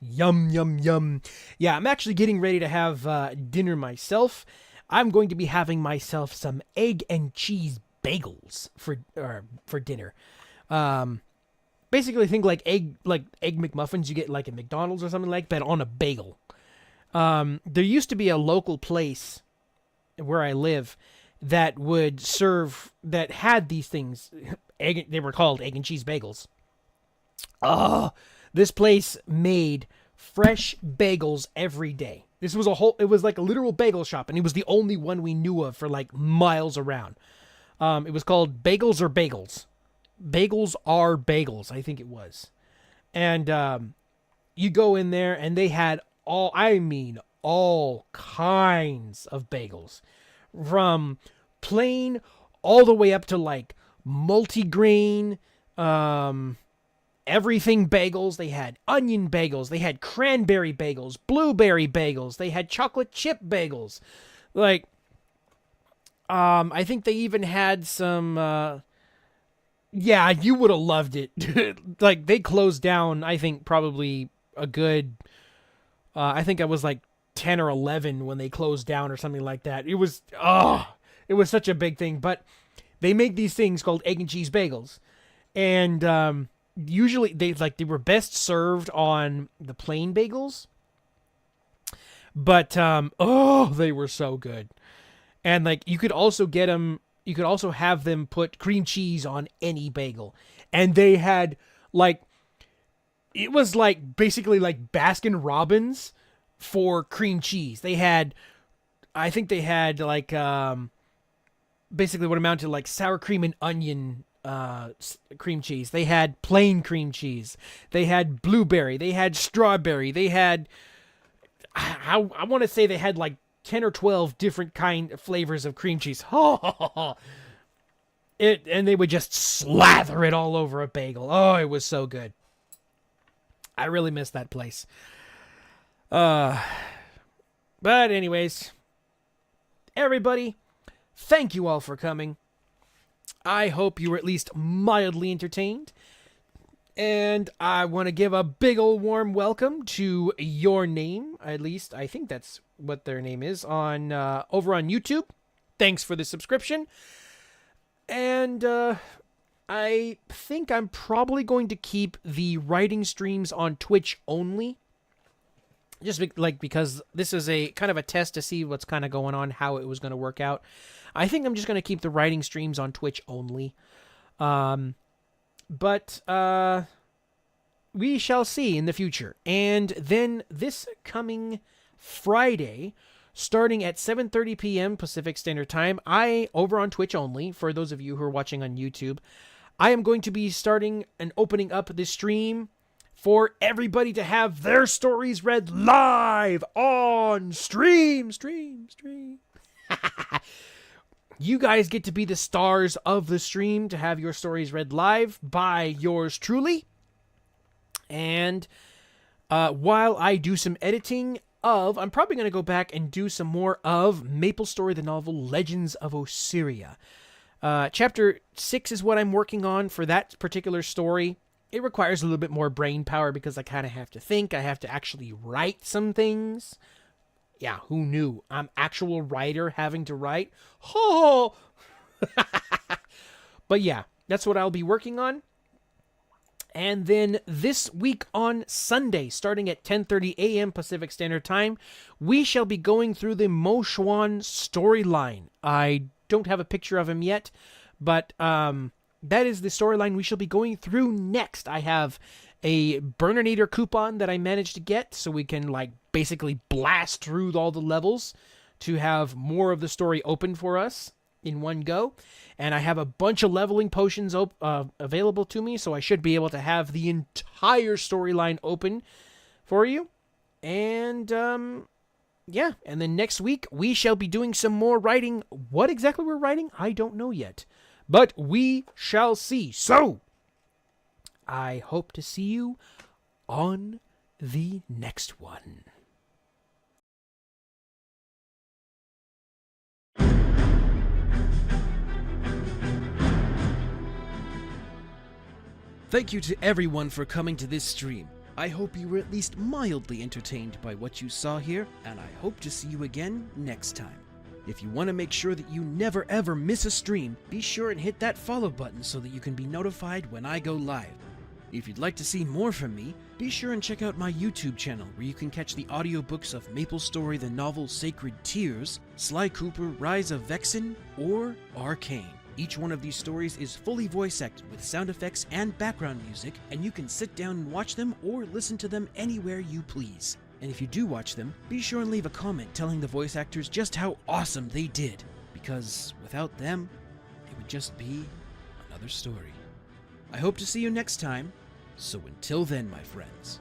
Yum, yum, yum. Yeah, I'm actually getting ready to have dinner myself. I'm going to be having myself some egg and cheese bagels for dinner. Basically, think like egg McMuffins you get like at McDonald's or something like that on a bagel. There used to be a local place where I live that would that had these things. They were called egg and cheese bagels. This place made fresh bagels every day. It was like a literal bagel shop, and it was the only one we knew of for like miles around. It was called Bagels or Bagels. Bagels are Bagels, I think it was. And you go in there, and they had all kinds of bagels. From plain all the way up to like multigrain, everything bagels. They had onion bagels. They had cranberry bagels, blueberry bagels. They had chocolate chip bagels. Like, I think they even had some, yeah, you would have loved it. Like, they closed down, I think, probably a good, I think I was like 10 or 11 when they closed down or something like that. It was such a big thing. But they make these things called egg and cheese bagels. And, usually they were best served on the plain bagels, but they were so good. And like you could also have them put cream cheese on any bagel, and they had like, it was like basically like Baskin Robbins for cream cheese. I think they had like basically what amounted to like sour cream and onion cream cheese. They had plain cream cheese. They had blueberry. They had strawberry. They had, I want to say they had like 10 or 12 different kind of flavors of cream cheese. And they would just slather it all over a bagel. Oh, it was so good. I really miss that place. But anyways, everybody, thank you all for coming. I hope you were at least mildly entertained. And I want to give a big old warm welcome to Your Name. At least I think that's what their name is on over on YouTube. Thanks for the subscription. And I think I'm probably going to keep the writing streams on Twitch only. Just because this is a kind of a test to see what's kind of going on, how it was going to work out. I think I'm just going to keep the writing streams on Twitch only. But we shall see in the future. And then this coming Friday, starting at 7:30 p.m. Pacific Standard Time, over on Twitch only, for those of you who are watching on YouTube, I am going to be starting and opening up this stream for everybody to have their stories read live on stream. You guys get to be the stars of the stream, to have your stories read live by yours truly. And while I do some editing I'm probably going to go back and do some more of Maple Story, the novel Legends of Osiria. Chapter 6 is what I'm working on for that particular story. It requires a little bit more brain power because I kind of have to think. I have to actually write some things. Yeah, who knew? I'm actual writer having to write. Oh! But yeah, that's what I'll be working on. And then this week on Sunday, starting at 10:30 a.m. Pacific Standard Time, we shall be going through the Mo Xuan storyline. I don't have a picture of him yet, but that is the storyline we shall be going through next. I have a Burninator coupon that I managed to get, so we can like basically blast through all the levels to have more of the story open for us in one go. And I have a bunch of leveling potions available to me, so I should be able to have the entire storyline open for you. And yeah, and then next week we shall be doing some more writing. What exactly we're writing, I don't know yet, but we shall see. So I hope to see you on the next one. Thank you to everyone for coming to this stream. I hope you were at least mildly entertained by what you saw here, and I hope to see you again next time. If you want to make sure that you never ever miss a stream, be sure and hit that follow button so that you can be notified when I go live. If you'd like to see more from me, be sure and check out my YouTube channel where you can catch the audiobooks of Maple Story the novel Sacred Tears, Sly Cooper Rise of Vexen, or Arcane. Each one of these stories is fully voice acted with sound effects and background music, and you can sit down and watch them or listen to them anywhere you please. And if you do watch them, be sure and leave a comment telling the voice actors just how awesome they did, because without them, it would just be another story. I hope to see you next time, so until then, my friends.